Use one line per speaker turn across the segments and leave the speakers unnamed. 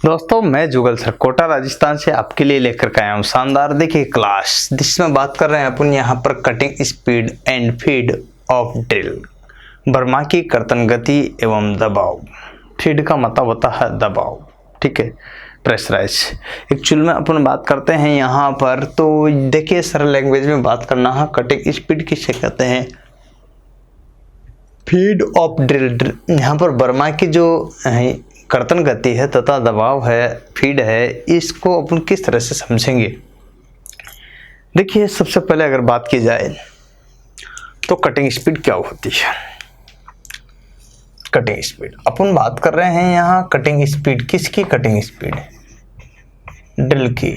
दोस्तों मैं जुगल सर कोटा राजस्थान से आपके लिए लेकर के आया हूँ शानदार देखिए क्लास, जिसमें बात कर रहे हैं अपन यहाँ पर cutting speed and feed of drill. Burma की कर्तन गति एवं दबाव। फीड का मतलब होता है दबाव, ठीक है, प्रेशराइज। एक्चुअल में अपन बात करते हैं यहाँ पर, तो देखिए सरल लैंग्वेज में बात करना है, कटिंग स्पीड किसे कहते हैं, फीड ऑफ ड्रिल। यहाँ पर बर्मा की जो कर्तन गति है तथा दबाव है, फीड है, इसको अपन किस तरह से समझेंगे। देखिए सबसे पहले अगर बात की जाए तो कटिंग स्पीड क्या होती है। कटिंग स्पीड अपन बात कर रहे हैं यहाँ, कटिंग स्पीड किसकी, कटिंग स्पीड ड्रिल की।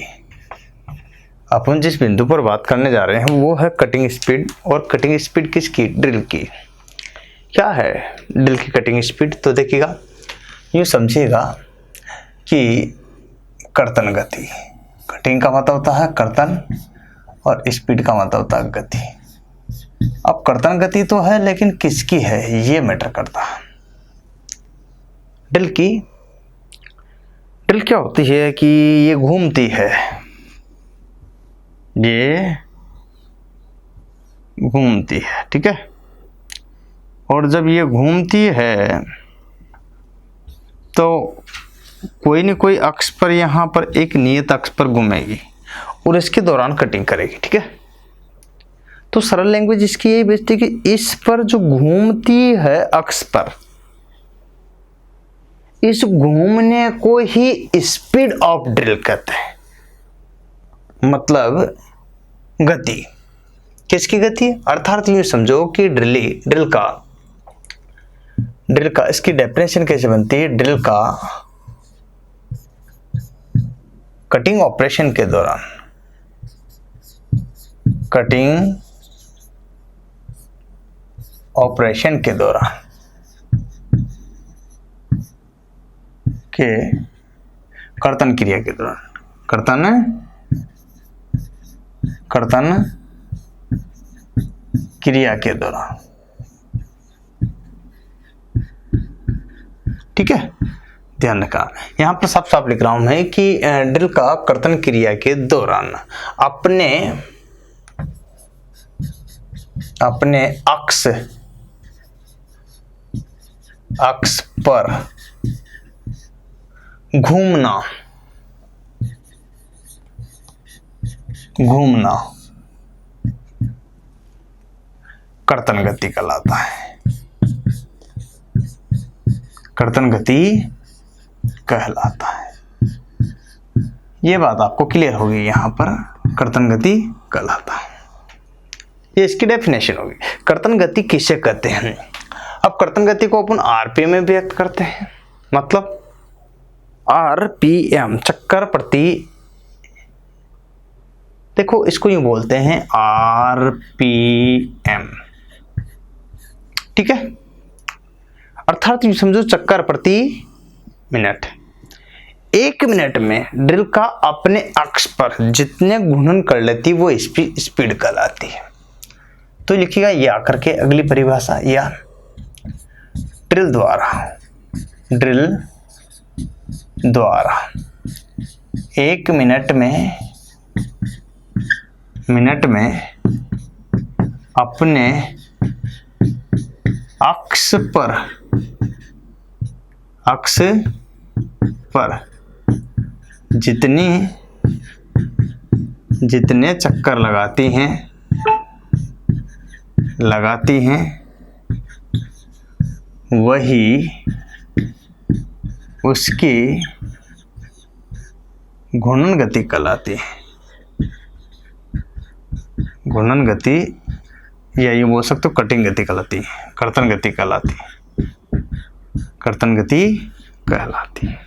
अपन जिस बिंदु पर बात करने जा रहे हैं वो है कटिंग स्पीड, और कटिंग स्पीड किसकी, ड्रिल की। क्या है ड्रिल की कटिंग स्पीड, तो देखिएगा यूँ समझिएगा कि कर्तन गति, कटिंग का मतलब होता है कर्तन और स्पीड का मतलब होता है गति। अब कर्तन गति तो है लेकिन किसकी है ये मैटर करता है। ड्रिल की, ड्रिल क्या होती है कि ये घूमती है, ये घूमती है, ठीक है। और जब ये घूमती है तो कोई न कोई अक्ष पर, यहाँ पर एक नियत अक्ष पर घूमेगी और इसके दौरान कटिंग करेगी, ठीक है। तो सरल लैंग्वेज इसकी यही बेचती कि इस पर जो घूमती है अक्ष पर, इस घूमने को ही स्पीड ऑफ ड्रिल कहते हैं। मतलब गति, किसकी गति, अर्थात यूं समझो कि ड्रिल का इसकी डेफिनेशन कैसे बनती है। ड्रिल का कटिंग ऑपरेशन के दौरान, कटिंग ऑपरेशन के दौरान के कर्तन क्रिया के दौरान, कर्तन क्रिया के दौरान, ठीक है। ध्यान रखा, यहाँ पर साफ साफ लिख रहा हूं मैं कि ड्रिल का कर्तन क्रिया के दौरान अपने अक्ष पर घूमना कर्तन गति कहलाता है। कर्तन गति कहलाता है। ये बात आपको क्लियर होगी, यहाँ पर कर्तन गति कहलाता है, ये इसकी डेफिनेशन होगी। कर्तन गति किसे कहते हैं। अब कर्तन गति को अपन आरपीएम में व्यक्त करते हैं, मतलब आरपीएम चक्कर प्रति, देखो इसको यूं बोलते हैं आरपीएम, ठीक है। अर्थात यूं समझो चक्कर प्रति मिनट। एक मिनट में ड्रिल का अपने अक्ष पर जितने घूर्णन कर लेती वो स्पीड कहलाती है। तो लिखिएगा ये आकर के अगली परिभाषा, या ड्रिल द्वारा एक मिनट में अपने अक्ष पर जितने चक्कर लगाती हैं वही उसकी घूर्णन गति कहलाती है। घूर्णन गति, या ये बोल सकते हो कटिंग गति कहलाती है, कर्तन गति कहलाती है, कर्तन गति कहलाती है।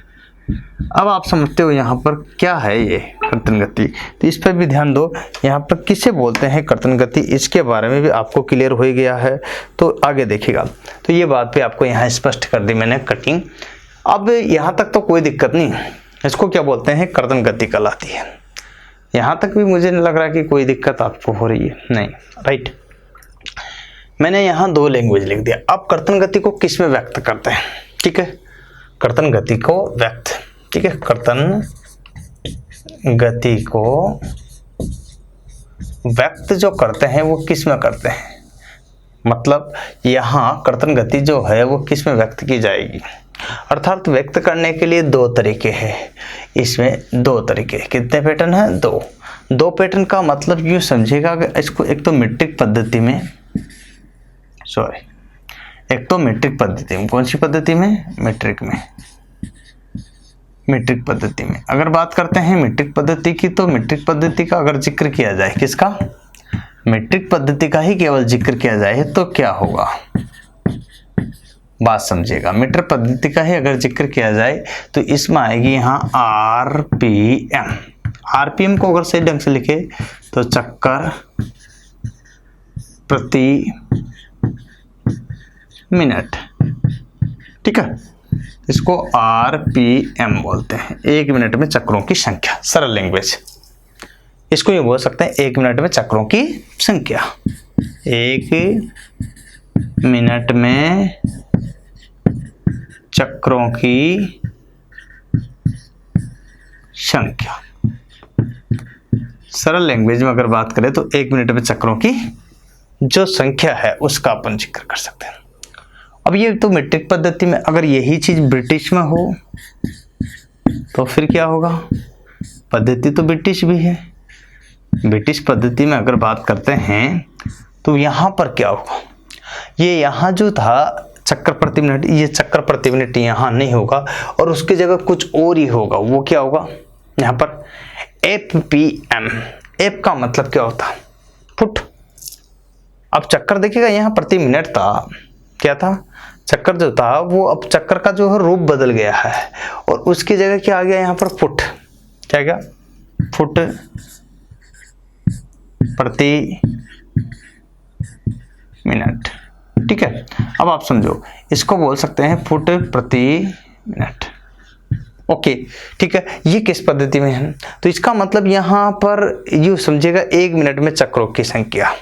अब आप समझते हो यहाँ पर क्या है ये कर्तन गति, तो इस पर भी ध्यान दो। यहाँ पर किसे बोलते हैं कर्तन गति, इसके बारे में भी आपको क्लियर हो गया है, तो आगे देखिएगा। तो ये बात भी आपको यहाँ स्पष्ट कर दी मैंने, कटिंग। अब यहाँ तक तो कोई दिक्कत नहीं, इसको क्या बोलते हैं, कर्तन गति कहलाती है। यहाँ तक भी मुझे नहीं लग रहा कि कोई दिक्कत आपको हो रही है, नहीं, राइट। मैंने यहाँ दो लैंग्वेज लिख दिया। अब कर्तन गति को किस में व्यक्त करते हैं, ठीक है। कर्तन गति को व्यक्त ठीक है। कर्तन गति को व्यक्त जो करते हैं वो किस में करते हैं, मतलब यहाँ कर्तन गति जो है वो किस में व्यक्त की जाएगी, अर्थात व्यक्त करने के लिए दो तरीके हैं। इसमें दो तरीके, कितने पैटर्न हैं, दो पैटर्न का मतलब यूँ समझिएगा कि इसको एक तो मीट्रिक पद्धति में, एक तो मीट्रिक पद्धति में, कौन सी पद्धति में, मीट्रिक पद्धति में अगर बात करते हैं मीट्रिक पद्धति की, तो मीट्रिक पद्धति का अगर जिक्र किया जाए, किसका, मीट्रिक पद्धति का ही केवल जिक्र किया जाए तो क्या होगा, बात समझिएगा। मीट्रिक पद्धति का ही अगर जिक्र किया जाए तो इसमें आएगी यहाँ आरपीएम। आरपीएम को अगर सही ढंग से लिखे तो चक्कर प्रति मिनट, ठीक है। इसको आरपीएम बोलते हैं, एक मिनट में चक्रों की संख्या, सरल लैंग्वेज। इसको ये बोल सकते हैं एक मिनट में चक्रों की संख्या, एक मिनट में चक्रों की संख्या। सरल लैंग्वेज में अगर बात करें तो एक मिनट में चक्रों की जो संख्या है उसका अपन जिक्र कर सकते हैं। अब ये तो मीट्रिक पद्धति में, अगर यही चीज ब्रिटिश में हो तो फिर क्या होगा, पद्धति तो ब्रिटिश भी है। ब्रिटिश पद्धति में अगर बात करते हैं तो यहाँ पर क्या होगा, ये यहाँ जो था चक्कर प्रति मिनट, ये चक्कर प्रति मिनट यहाँ नहीं होगा और उसकी जगह कुछ और ही होगा। वो क्या होगा, यहाँ पर एफपीएम। एफ का मतलब क्या होता, फुट। अब चक्कर देखिएगा यहाँ प्रति मिनट था, क्या था, चक्कर जो था वो अब चक्कर का जो है रूप बदल गया है और उसकी जगह क्या आ गया यहाँ पर, फुट। क्या गया, फुट प्रति मिनट, ठीक है। अब आप समझो, इसको बोल सकते हैं फुट प्रति मिनट, ओके, ठीक है। ये किस पद्धति में है, तो इसका मतलब यहाँ पर यूँ समझिएगा एक मिनट में चक्रों की संख्या,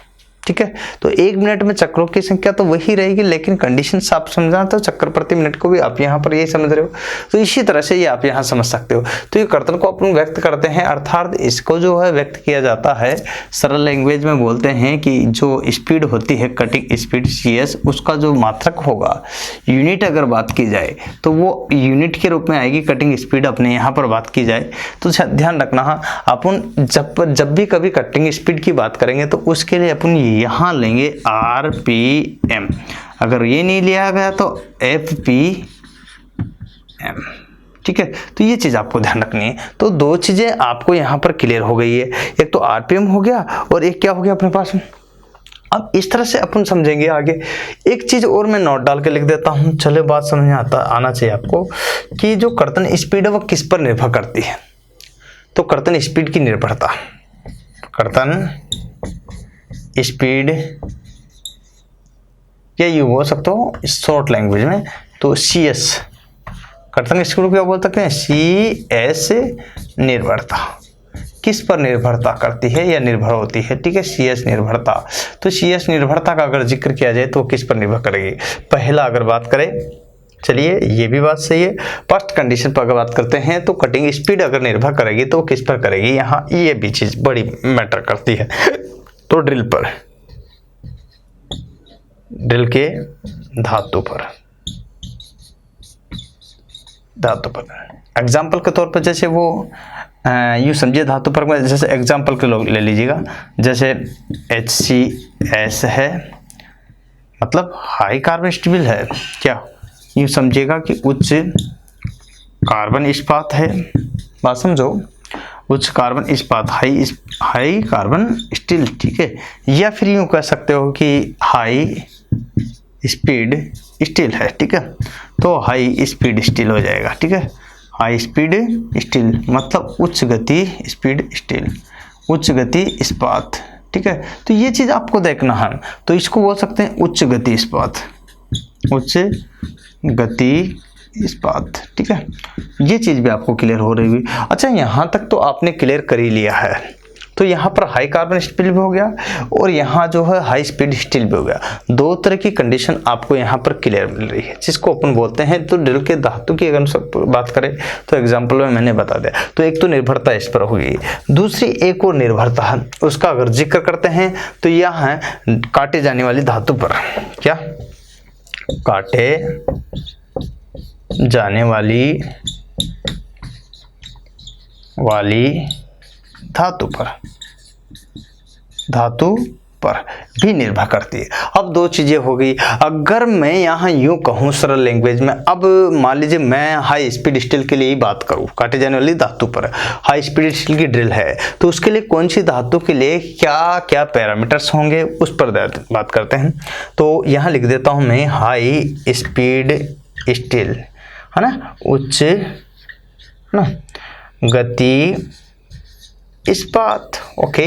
ठीक है। तो एक मिनट में चक्रों की संख्या तो वही रहेगी, लेकिन कंडीशन आप समझना तो चक्कर प्रति मिनट को भी आप यहाँ पर यही समझ रहे हो, तो इसी तरह से ये आप यहाँ समझ सकते हो। तो ये कर्तन को अपन व्यक्त करते हैं, अर्थात इसको जो है व्यक्त किया जाता है सरल लैंग्वेज में बोलते हैं कि जो स्पीड होती है, कटिंग स्पीड CS, उसका जो मात्रक होगा, यूनिट अगर बात की जाए तो वो यूनिट के रूप में आएगी कटिंग स्पीड। अपने यहाँ पर बात की जाए तो ध्यान रखना, अपन जब भी कभी कटिंग स्पीड की बात करेंगे तो उसके लिए अपन यहाँ लेंगे आरपीएम, अगर ये नहीं लिया गया तो एफपीएम, ठीक है। तो ये चीज आपको ध्यान रखनी है। तो दो चीजें आपको यहाँ पर क्लियर हो गई है, एक तो आरपीएम हो गया और एक क्या हो गया अपने पास में। अब इस तरह से अपन समझेंगे आगे। एक चीज और मैं नोट डाल के लिख देता हूं, चले बात समझ में आना चाहिए आपको कि जो कर्तन स्पीड है वो किस पर निर्भर करती है। तो कर्तन स्पीड की निर्भरता, कर्तन स्पीड, या यू बोल सकते हो शॉर्ट लैंग्वेज में तो CS, कर्तन स्पीड को क्या बोल सकते हैं, CS निर्भरता। किस पर निर्भरता करती है या निर्भर होती है, ठीक है, CS निर्भरता। तो CS निर्भरता का अगर जिक्र किया जाए तो किस पर निर्भर करेगी, पहला अगर बात करें, चलिए ये भी बात सही है। फर्स्ट कंडीशन पर अगर बात करते हैं तो कटिंग स्पीड अगर निर्भर करेगी तो किस पर करेगी, यहाँ ये भी चीज बड़ी मैटर करती है। तो ड्रिल पर, ड्रिल के धातु पर एग्जाम्पल के तौर पर, जैसे वो यूँ समझिए धातु पर में, जैसे एग्जाम्पल के लोग ले लीजिएगा, जैसे HCS है, मतलब हाई कार्बन स्टील है, क्या यूँ समझिएगा कि उच्च कार्बन इस्पात है, बात समझो, उच्च कार्बन इस्पात, हाई कार्बन स्टील, ठीक है। या फिर यूँ कह सकते हो कि हाई स्पीड स्टील है, ठीक है। तो हाई स्पीड स्टील हो जाएगा, ठीक है। हाई स्पीड स्टील मतलब उच्च गति स्पीड स्टील, उच्च गति इस्पात, ठीक है। तो ये चीज़ आपको देखना है। तो इसको बोल सकते हैं उच्च गति इस्पात, उच्च गति इस्पात, ठीक है। ये चीज़ भी आपको क्लियर हो रही हुई। अच्छा, यहाँ तक तो आपने क्लियर कर ही लिया है। तो यहाँ पर हाई कार्बन स्टील भी हो गया और यहाँ जो है हाई स्पीड स्टील भी हो गया। दो तरह की कंडीशन आपको यहाँ पर क्लियर मिल रही है, जिसको अपन बोलते हैं। तो ड्रिल के धातु की अगर बात करें तो एग्जाम्पल में मैंने बता दिया। तो एक तो निर्भरता इस पर होगी, दूसरी एक और निर्भरता है, उसका अगर जिक्र करते हैं तो यह है काटे जाने वाली धातु पर। क्या? काटे जाने वाली धातु पर भी निर्भर करती है। अब दो चीजें हो गई। अगर मैं यहाँ यूं कहूँ सरल लैंग्वेज में, अब मान लीजिए मैं हाई स्पीड स्टील के लिए ही बात करूँ, काटे जाने वाली धातु पर हाई स्पीड स्टील की ड्रिल है, तो उसके लिए कौन सी धातु के लिए क्या क्या पैरामीटर्स होंगे उस पर बात करते हैं। तो यहाँ लिख देता हूँ मैं हाई स्पीड स्टील, है ना, उच्च ना गति इस्पात। ओके,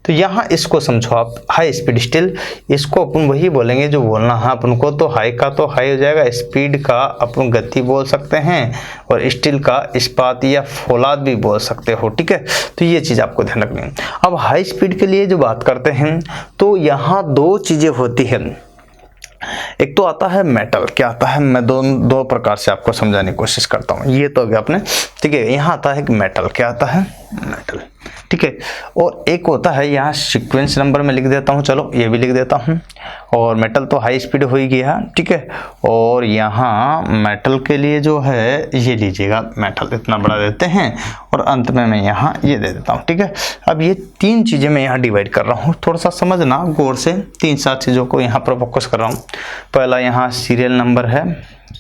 तो यहाँ इसको समझो आप, हाई स्पीड स्टील, इसको अपन वही बोलेंगे जो बोलना है अपन को। तो हाई का तो हाई हो जाएगा, स्पीड का अपन गति बोल सकते हैं, और स्टील का इस्पात या फौलाद भी बोल सकते हो। ठीक है, तो ये चीज़ आपको ध्यान रखनी है। अब हाई स्पीड के लिए जो बात करते हैं तो यहाँ दो चीज़ें होती हैं। एक तो आता है मेटल, क्या आता है, मैं दो प्रकार से आपको समझाने की कोशिश करता हूँ। ये तो अभी आपने, ठीक है, यहाँ आता है कि मेटल, क्या आता है, मेटल, ठीक है। और एक होता है, यहाँ सीक्वेंस नंबर में लिख देता हूँ, चलो ये भी लिख देता हूँ। और मेटल तो हाई स्पीड हो ही गया, ठीक है। और यहाँ मेटल के लिए जो है ये लीजिएगा, मेटल इतना बड़ा देते हैं, और अंत में मैं यहाँ ये दे देता हूँ, ठीक है। अब ये तीन चीज़ें मैं यहाँ डिवाइड कर रहा हूँ, थोड़ा सा समझना गौर से, 3-4 चीज़ों को यहाँ पर फोकस कर रहा हूँ। पहला यहाँ सीरियल नंबर है,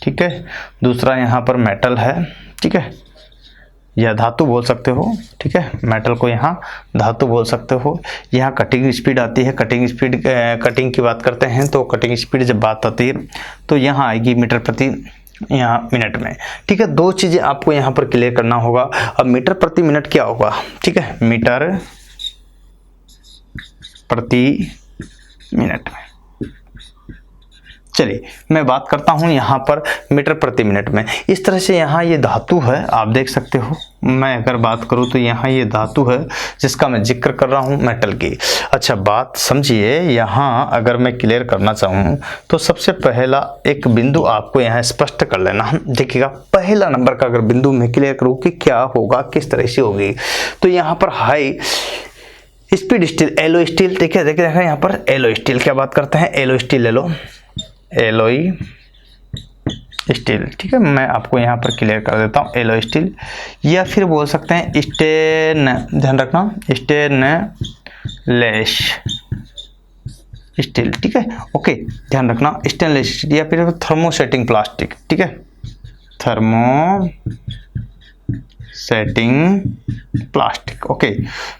ठीक है। दूसरा यहाँ पर मेटल है, ठीक है, या धातु बोल सकते हो, ठीक है। मेटल को यहाँ धातु बोल सकते हो। यहाँ कटिंग स्पीड आती है, कटिंग स्पीड, कटिंग की बात करते हैं तो कटिंग स्पीड जब बात आती है तो यहाँ आएगी मीटर प्रति यहाँ मिनट में, ठीक है। दो चीज़ें आपको यहाँ पर क्लियर करना होगा। अब मीटर प्रति मिनट क्या होगा, ठीक है, मीटर प्रति मिनट में। चलिए मैं बात करता हूं यहाँ पर मीटर प्रति मिनट में। इस तरह से यहाँ ये धातु है, आप देख सकते हो। मैं अगर बात करूँ तो यहाँ ये धातु है जिसका मैं जिक्र कर रहा हूँ, मेटल की। अच्छा बात समझिए, यहाँ अगर मैं क्लियर करना चाहूँ तो सबसे पहला एक बिंदु आपको यहाँ स्पष्ट कर लेना। देखिएगा, पहला नंबर का अगर बिंदु मैं क्लियर करूँ कि क्या होगा, किस तरह से होगी, तो यहाँ पर high speed steel, alloy steel, ठीक है। देखिए यहाँ पर एलो स्टील, क्या बात करते हैं, एलो स्टील ले लो, एलोई स्टील, ठीक है। मैं आपको यहाँ पर क्लियर कर देता हूँ, एलो स्टील, या फिर बोल सकते हैं स्टेन, ध्यान रखना, स्टेनलेस स्टील, ठीक है। ओके, ध्यान रखना, स्टेनलेस स्टील, या फिर थर्मोसेटिंग प्लास्टिक, ठीक है, थर्मोसेटिंग प्लास्टिक। ओके,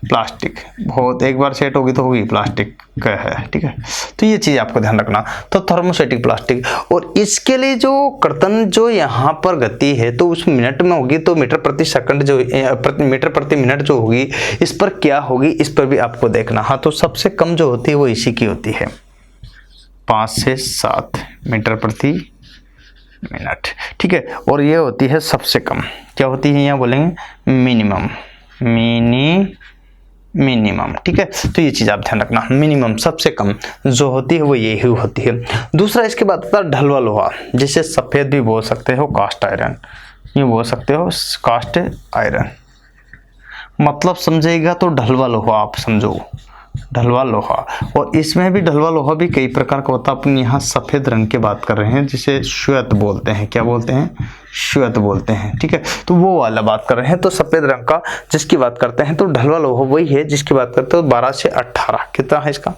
प्लास्टिक बहुत, एक बार सेट होगी तो होगी, प्लास्टिक का है, ठीक है। तो ये चीज़ आपको ध्यान रखना। तो थर्मोसेटिक प्लास्टिक, और इसके लिए जो कर्तन जो यहाँ पर गति है तो उस मिनट में होगी, तो मीटर प्रति सेकंड जो मीटर प्रति मिनट जो होगी, इस पर क्या होगी, इस पर भी आपको देखना। हाँ, तो सबसे कम जो होती है वो इसी की होती है, 5 से 7 मीटर प्रति मिनट, ठीक है। और ये होती है सबसे कम, क्या होती है, यहाँ बोलेंगे मिनिमम, मिनिमम, ठीक है। तो ये चीज़ आप ध्यान रखना, मिनिमम सबसे कम जो होती है वो यही होती है। दूसरा इसके बाद होता है ढलवा लोहा, जिसे सफ़ेद भी बोल सकते हो, कास्ट आयरन, ये बोल सकते हो कास्ट आयरन। मतलब समझेगा तो ढलवा लोहा आप समझो, ढलवा लोहा। और इसमें भी ढलवा लोहा भी कई प्रकार का होता है। अपन यहाँ सफ़ेद रंग की बात कर रहे हैं, जिसे श्वेत बोलते हैं, क्या बोलते हैं, श्वेत बोलते हैं, ठीक है। तो वो वाला बात कर रहे हैं। तो सफ़ेद रंग का जिसकी बात करते हैं तो ढलवा लोहा वही है जिसकी बात करते हो 12 से 18, कितना है इसका,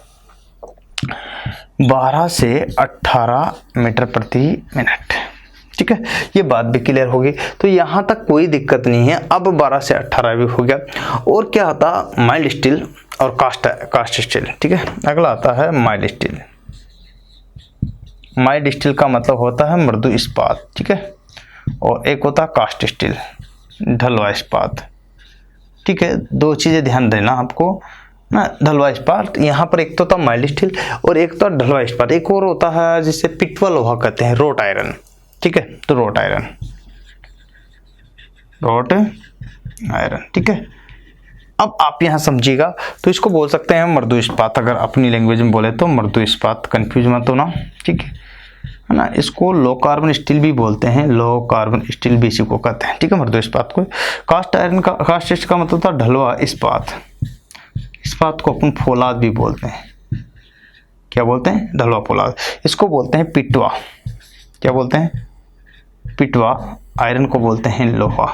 12 से 18 मीटर प्रति मिनट, ठीक है। ये बात भी क्लियर होगी, तो यहाँ तक कोई दिक्कत नहीं है। अब 12 से 18 भी हो गया। और क्या आता, माइल्ड स्टील और कास्ट स्टील, ठीक है। अगला आता है माइल्ड स्टील। माइल्ड स्टील का मतलब होता है मृदु इस्पात, ठीक है। और एक होता है कास्ट स्टील, ढलवा इस्पात, ठीक है। दो चीज़ें ध्यान देना आपको ना, ढलवा इस्पात, यहाँ पर एक तो था माइल्ड स्टील और एक तो ढलवा इस्पात। एक और होता है जिसे पिटवा लोहा कहते हैं, रोट आयरन, ठीक है। तो रोट आयरन, ठीक है। अब आप यहाँ समझिएगा, तो इसको बोल सकते हैं मृदु इस्पात, अगर अपनी लैंग्वेज में बोले तो मृदु इस्पात, कंफ्यूज मत होना, ठीक है ना। इसको लो कार्बन स्टील भी बोलते हैं, लो कार्बन स्टील भी इसी को कहते हैं, ठीक है, मृदु इस्पात को। कास्ट आयरन का, कास्ट का मतलब था ढलवा इस्पात, इस्पात को अपन फौलाद भी बोलते हैं, क्या बोलते हैं, ढलवा फौलाद। इसको बोलते हैं पिटवा, क्या बोलते हैं, पिटवा। आयरन को बोलते हैं लोहा,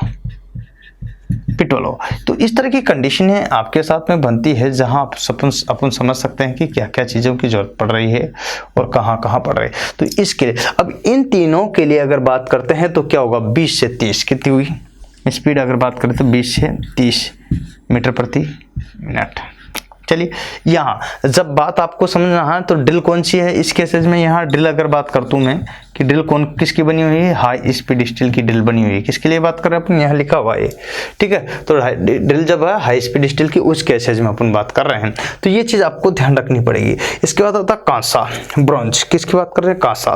पिटवा लोहा। तो इस तरह की कंडीशन है आपके साथ में बनती है, जहां अपन समझ सकते हैं कि क्या क्या चीज़ों की जरूरत पड़ रही है और कहाँ कहाँ पड़ रही है। तो इसके लिए अब इन तीनों के लिए अगर बात करते हैं तो क्या होगा, 20 से 30 कितनी हुई स्पीड, अगर बात करें तो 20 से 30 मीटर प्रति मिनट। चलिए, यहाँ जब बात आपको समझना है तो ड्रिल कौन सी है इस केसेस में, यहाँ ड्रिल अगर बात करता हूँ मैं कि ड्रिल कौन किसकी बनी हुई है, हाई स्पीड स्टील की ड्रिल बनी हुई है। किसके लिए बात कर रहे हैं अपन, यहाँ लिखा हुआ है, ठीक है। तो ड्रिल जब है हाई स्पीड स्टील की, उस केसेज में अपन बात कर रहे हैं, तो ये चीज़ आपको ध्यान रखनी पड़ेगी। इसके बाद आता कांसा, ब्रॉन्ज, किसकी बात कर रहे हैं, कांसा।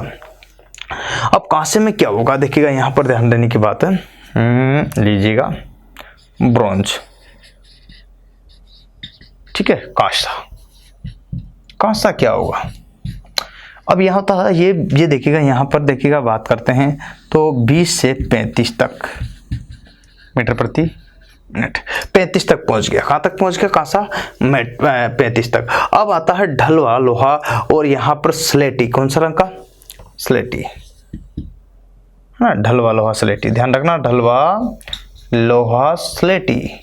अब कांसे में क्या होगा, देखिएगा यहाँ पर ध्यान देने की बात है, लीजिएगा ब्रॉन्ज, ठीक है। कांसा, कांसा क्या होगा, अब यहाँ होता है ये देखिएगा, यहाँ पर देखिएगा बात करते हैं तो 20 से 35 तक मीटर प्रति मिनट, 35 तक पहुंच गया। कहाँ तक पहुंच गया, कांसा 35 तक। अब आता है ढलवा लोहा, और यहाँ पर स्लेटी, कौन सा रंग का, स्लेटी, है ना, ढलवा लोहा स्लेटी, ध्यान रखना, ढलवा लोहा स्लेटी,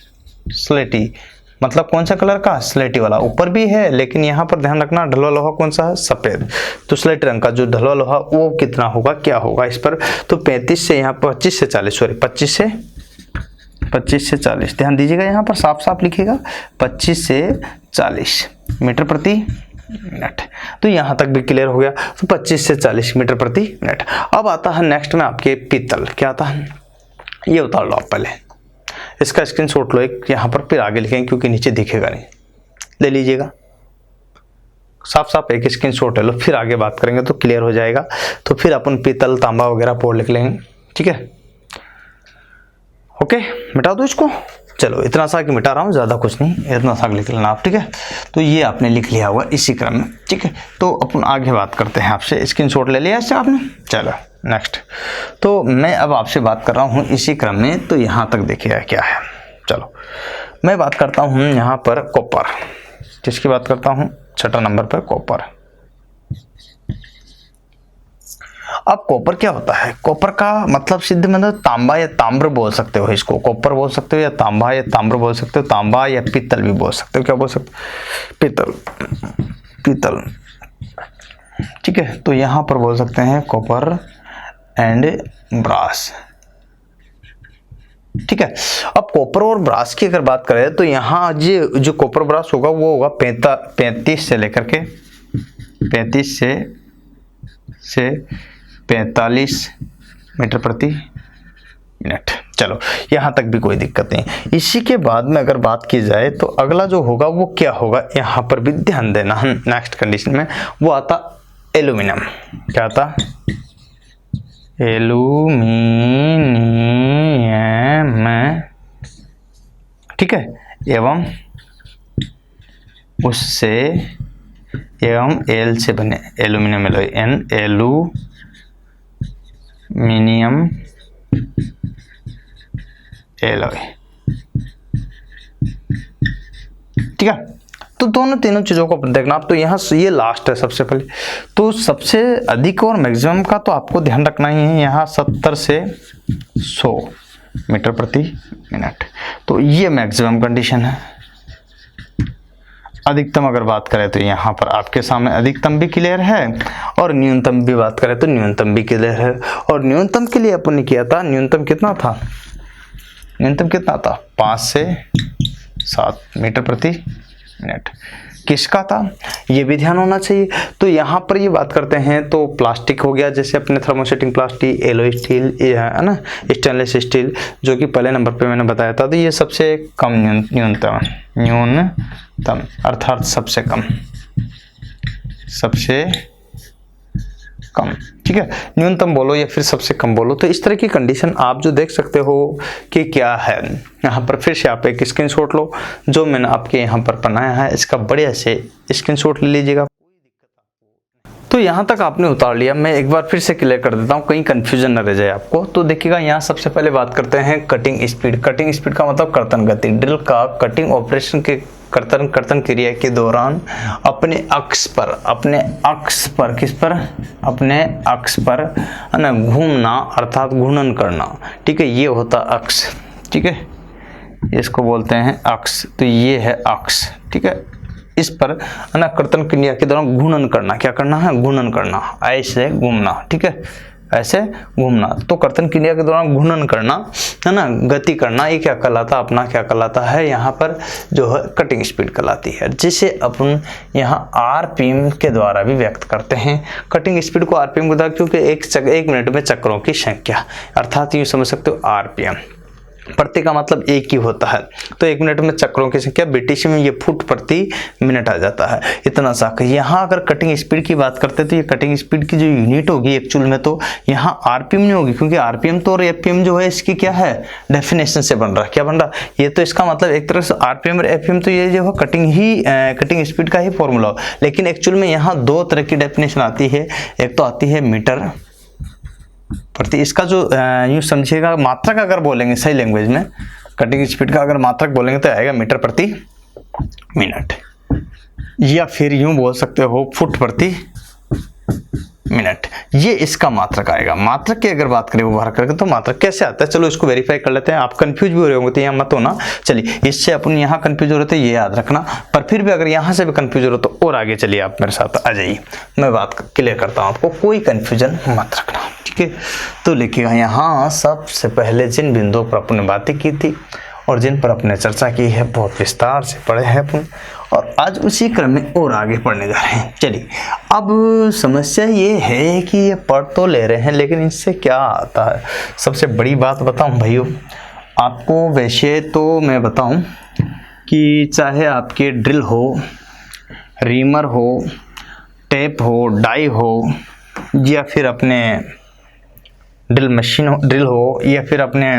स्लेटी मतलब कौन सा कलर का, स्लेटी वाला। ऊपर भी है लेकिन यहाँ पर ध्यान रखना ढलवा लोहा कौन सा है, सफेद। तो स्लेटी रंग का जो ढलवा लोहा वो कितना होगा, क्या होगा इस पर, तो 35 से यहाँ पर 25 से 40, सॉरी 25 से 40, ध्यान दीजिएगा, यहाँ पर साफ साफ लिखिएगा 25 से 40 मीटर प्रति मिनट। तो यहाँ तक भी क्लियर हो गया, तो 25 से 40 मीटर प्रति मिनट। अब आता है नेक्स्ट में आपके पीतल, क्या आता है, ये उतार लो आप पहले, इसका स्क्रीनशॉट लो एक, यहाँ पर फिर आगे लिखेंगे क्योंकि नीचे दिखेगा नहीं, ले लीजिएगा, साफ साफ एक स्क्रीनशॉट ले लो, फिर आगे बात करेंगे तो क्लियर हो जाएगा। तो फिर अपन पीतल तांबा वगैरह पोड़ लिख लेंगे, ठीक है, ओके। मिटा दो इसको, चलो इतना सा कि मिटा रहा हूँ, ज़्यादा कुछ नहीं, इतना सा लिख लेना आप, ठीक है। तो ये आपने लिख लिया होगा इसी क्रम में, ठीक है। तो अपन आगे बात करते हैं, आपसे स्क्रीनशॉट ले लिया इससे आपने, चलो नेक्स्ट। तो मैं अब आपसे बात कर रहा हूँ इसी क्रम में, तो यहाँ तक देखिएगा क्या है। चलो मैं बात करता हूँ यहाँ पर कॉपर, किसकी बात करता हूँ, 6 नंबर पर कॉपर। अब कॉपर क्या होता है, कॉपर का मतलब सिद्ध मतलब तांबा या ताम्र बोल सकते हो इसको, कॉपर बोल सकते हो या तांबा या ताम्र बोल सकते हो, तांबा या पीतल भी बोल सकते हो, क्या बोल सकते हो, पीतल, पीतल, ठीक है। तो यहाँ पर बोल सकते हैं कॉपर एंड ब्रास, ठीक है। अब कॉपर और ब्रास की अगर बात करें तो यहाँ जो कॉपर ब्रास होगा वो होगा 35 से लेकर के 35 से 45 मीटर प्रति मिनट। चलो यहाँ तक भी कोई दिक्कत नहीं। इसी के बाद में अगर बात की जाए तो अगला जो होगा वो क्या होगा, यहाँ पर भी ध्यान देना। नेक्स्ट कंडीशन में वो आता एल्यूमिनियम, क्या आता, एल्यूमिनियम, ठीक है, एवं उससे एवं एल से बने aluminium alloy, an aluminium alloy, ठीक है। तो दोनों तीनों चीज़ों को देखना आप। तो यहाँ ये लास्ट है सबसे पहले, तो सबसे अधिक और मैक्सिमम का तो आपको ध्यान रखना ही है, यहाँ 70 से 100 मीटर प्रति मिनट। तो ये मैक्सिमम कंडीशन है। अधिकतम अगर बात करें तो यहाँ पर आपके सामने अधिकतम भी क्लियर है, और न्यूनतम भी बात करें तो न्यूनतम भी क्लियर है। और न्यूनतम के लिए अपन ने किया था, न्यूनतम कितना था, न्यूनतम कितना था, 5 से 7 मीटर प्रति मिनट। किसका था ये भी ध्यान होना चाहिए। तो यहाँ पर ये बात करते हैं तो प्लास्टिक हो गया, जैसे अपने थर्मोसेटिंग प्लास्टिक, एलॉय स्टील, ये है ना, स्टेनलेस स्टील, जो कि पहले नंबर पे मैंने बताया था। तो ये सबसे कम न्यूनतम अर्थात सबसे कम ठीक है, न्यूनतम बोलो या फिर सबसे कम बोलो। तो इस तरह की कंडीशन आप जो देख सकते हो कि क्या है। यहाँ पर फिर से आप एक स्क्रीनशॉट लो, जो मैंने आपके यहाँ पर बनाया है इसका बढ़िया से स्क्रीनशॉट ले लीजिएगा। तो यहाँ तक आपने उतार लिया, मैं एक बार फिर से क्लियर कर देता हूँ, कहीं कंफ्यूजन न रह जाए आपको। तो देखिएगा यहाँ सबसे पहले बात करते हैं कटिंग स्पीड। कटिंग स्पीड का मतलब कर्तन गति। ड्रिल का कटिंग ऑपरेशन के कर्तन क्रिया के दौरान अपने अक्ष पर किस पर, अपने अक्ष पर है ना घूमना अर्थात घूर्णन करना। ठीक है, ये होता अक्ष। ठीक है, इसको बोलते हैं अक्ष। तो ये है अक्ष। ठीक है, इस पर है ना कर्तन क्रिया के दौरान घूर्णन करना। क्या करना है? घूर्णन करना, ऐसे घूमना। ठीक है, ऐसे घूमना। तो कर्तन क्रिया के दौरान घूर्णन करना है ना, गति करना, ये क्या कहलाता अपना, क्या कहलाता है यहाँ पर जो है कटिंग स्पीड कहलाती है, जिसे अपन यहाँ आरपीएम के द्वारा भी व्यक्त करते हैं। कटिंग स्पीड को आरपीएम के द्वारा, क्योंकि एक मिनट में चक्रों की संख्या, अर्थात यूँ समझ सकते हो आरपीएम। प्रति का मतलब एक ही होता है, तो एक मिनट में चक्रों की संख्या ब्रिटिश में ये फुट प्रति मिनट आ जाता है, इतना सा। यहाँ अगर कटिंग स्पीड की बात करते तो ये कटिंग स्पीड की जो यूनिट होगी एक्चुअल में, तो यहाँ आरपीएम नहीं होगी, क्योंकि आरपीएम तो और एफपीएम जो है इसकी क्या है डेफिनेशन से बन रहा है। क्या बन रहा है? ये तो इसका मतलब एक तरह से आरपीएम और एफपीएम तो ये जो है कटिंग स्पीड का ही फॉर्मूला हो, लेकिन एक्चुअल में यहाँ दो तरह की डेफिनेशन आती है। एक तो आती है मीटर प्रति, इसका जो यूँ समझिएगा मात्रक अगर बोलेंगे सही लैंग्वेज में, कटिंग स्पीड का अगर मात्रक बोलेंगे तो आएगा मीटर प्रति मिनट, या फिर यूं बोल सकते हो फुट प्रति मिनट। ये इसका मात्रक आएगा। मात्रक की अगर बात करें व्यवहार करके तो मात्रक कैसे आता है, चलो इसको वेरीफाई कर लेते हैं। आप कंफ्यूज भी हो रहे होंगे तो यहाँ मत होना। चलिए, इससे अपन यहाँ कंफ्यूज हो रहे थे ये याद रखना, पर फिर भी अगर यहाँ से भी कंफ्यूज हो रहे तो और आगे चलिए आप मेरे साथ आ जाइए, मैं बात क्लियर करता हूँ आपको, कोई कंफ्यूजन मत रखना। ठीक है, तो लिखिएगा यहाँ सबसे पहले जिन बिंदुओं पर अपने बातें की थी और जिन पर अपने चर्चा की है बहुत विस्तार से पढ़े हैं अपन, और आज उसी क्रम में और आगे पढ़ने जा रहे हैं। चलिए, अब समस्या ये है कि ये पढ़ तो ले रहे हैं लेकिन इससे क्या आता है। सबसे बड़ी बात बताऊं भाइयों आपको, वैसे तो मैं बताऊं कि चाहे आपके ड्रिल हो, रीमर हो, टेप हो, डाई हो, या फिर अपने ड्रिल हो या फिर अपने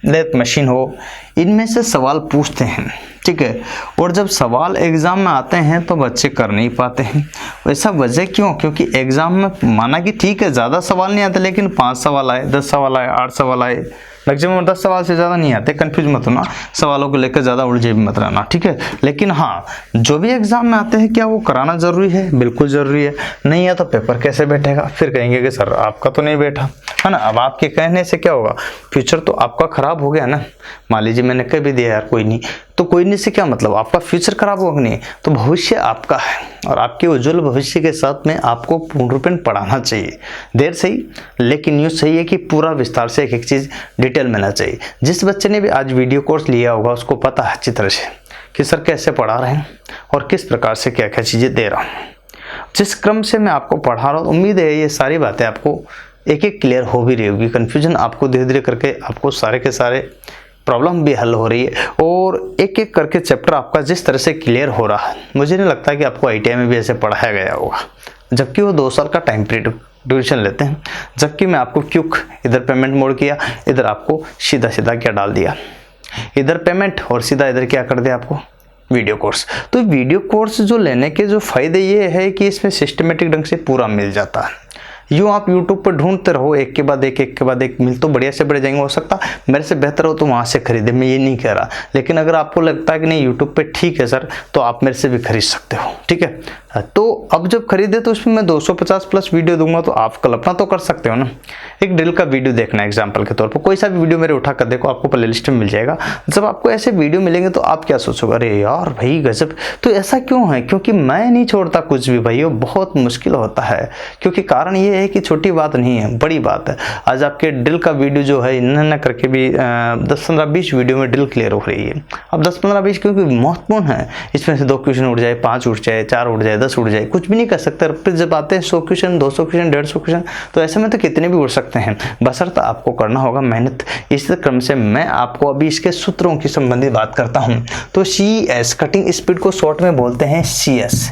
लेथ मशीन हो, इनमें से सवाल पूछते हैं। ठीक है, और जब सवाल एग्जाम में आते हैं तो बच्चे कर नहीं पाते हैं। वैसा वजह क्यों? क्योंकि एग्जाम में माना कि ठीक है ज़्यादा सवाल नहीं आते, लेकिन 5 सवाल आए, 10 सवाल आए, 8 सवाल आए, मैक्सिमम 10 सवाल से ज़्यादा नहीं आते। कंफ्यूज मत होना, सवालों को लेकर ज़्यादा उलझे भी मत रहना। ठीक है, लेकिन हाँ जो भी एग्जाम में आते हैं क्या वो कराना ज़रूरी है? बिल्कुल ज़रूरी है। नहीं है तो पेपर कैसे बैठेगा? फिर कहेंगे कि सर आपका तो नहीं बैठा है ना। अब आपके कहने से क्या होगा? फ्यूचर तो आपका खराब हो गया ना। मान लीजिए मैंने कह भी दिया यार कोई नहीं, तो कोई नहीं से क्या मतलब, आपका फ्यूचर खराब होगा नहीं, तो भविष्य आपका है और आपके उज्जवल भविष्य के साथ में आपको पूर्ण रूपेण पढ़ाना चाहिए। देर सही लेकिन यूँ सही है कि पूरा विस्तार से एक एक चीज़ डिटेल में ना चाहिए। जिस बच्चे ने भी आज वीडियो कोर्स लिया होगा उसको पता है अच्छी तरह से कि सर कैसे पढ़ा रहे हैं और किस प्रकार से क्या क्या चीज़ें दे रहा हूँ। जिस क्रम से मैं आपको पढ़ा रहा हूँ उम्मीद है ये सारी बातें आपको एक एक क्लियर हो भी रही होगी। कन्फ्यूजन आपको धीरे धीरे करके आपको सारे के सारे प्रॉब्लम भी हल हो रही है और एक एक करके चैप्टर आपका जिस तरह से क्लियर हो रहा है, मुझे नहीं लगता कि आपको ITI में भी ऐसे पढ़ाया गया होगा, जबकि वो 2 साल का टाइम पीरियड ड्यूरेशन लेते हैं। जबकि मैं आपको क्विक इधर पेमेंट मोड किया, इधर आपको सीधा सीधा क्या डाल दिया, इधर पेमेंट और सीधा इधर क्या कर दिया आपको वीडियो कोर्स। तो वीडियो कोर्स जो लेने के जो फायदे ये है कि इसमें सिस्टमेटिक ढंग से पूरा मिल जाता है। यूँ आप YouTube पर ढूंढते रहो एक के बाद एक मिल तो बढ़िया से बढ़ जाएंगे। हो सकता मेरे से बेहतर हो तो वहाँ से खरीदे, मैं ये नहीं कह रहा, लेकिन अगर आपको लगता है कि नहीं YouTube पे ठीक है सर तो आप मेरे से भी खरीद सकते हो। ठीक है, तो अब जब खरीदे तो उसमें मैं 250 प्लस वीडियो दूंगा, तो आप कल्पना तो कर सकते हो ना। एक ड्रिल का वीडियो देखना एग्जाम्पल के तौर पर, कोई सा भी वीडियो मेरे उठा कर देखो, आपको प्ले लिस्ट में मिल जाएगा। जब आपको ऐसे वीडियो मिलेंगे तो आप क्या सोचोगे, अरे यार भाई गजब। तो ऐसा क्यों है? क्योंकि मैं नहीं छोड़ता कुछ भी भाई, बहुत मुश्किल होता है। क्योंकि कारण ये है कि छोटी बात नहीं है, बड़ी बात है। आज आपके ड्रिल का वीडियो जो है न करके भी 10, 15, 20 वीडियो में ड्रिल क्लियर हो रही है। अब 10, 15, 20 क्योंकि महत्वपूर्ण है, इसमें से 2 क्वेश्चन उठ जाए, 5 उठ जाए, 4 उठ जाए, 10 उठ जाए, कुछ भी नहीं कर सकते। फिर जब आते हैं 100 क्वेश्चन, 200 क्वेश्चन, 150 क्वेश्चन, तो ऐसे में तो कितने भी उठ सकते हैं, बशर्ते आपको करना होगा मेहनत। इस क्रम से मैं आपको अभी इसके सूत्रों की संबंधित बात करता हूं। तो CS कटिंग स्पीड को शॉर्ट में बोलते हैं CS,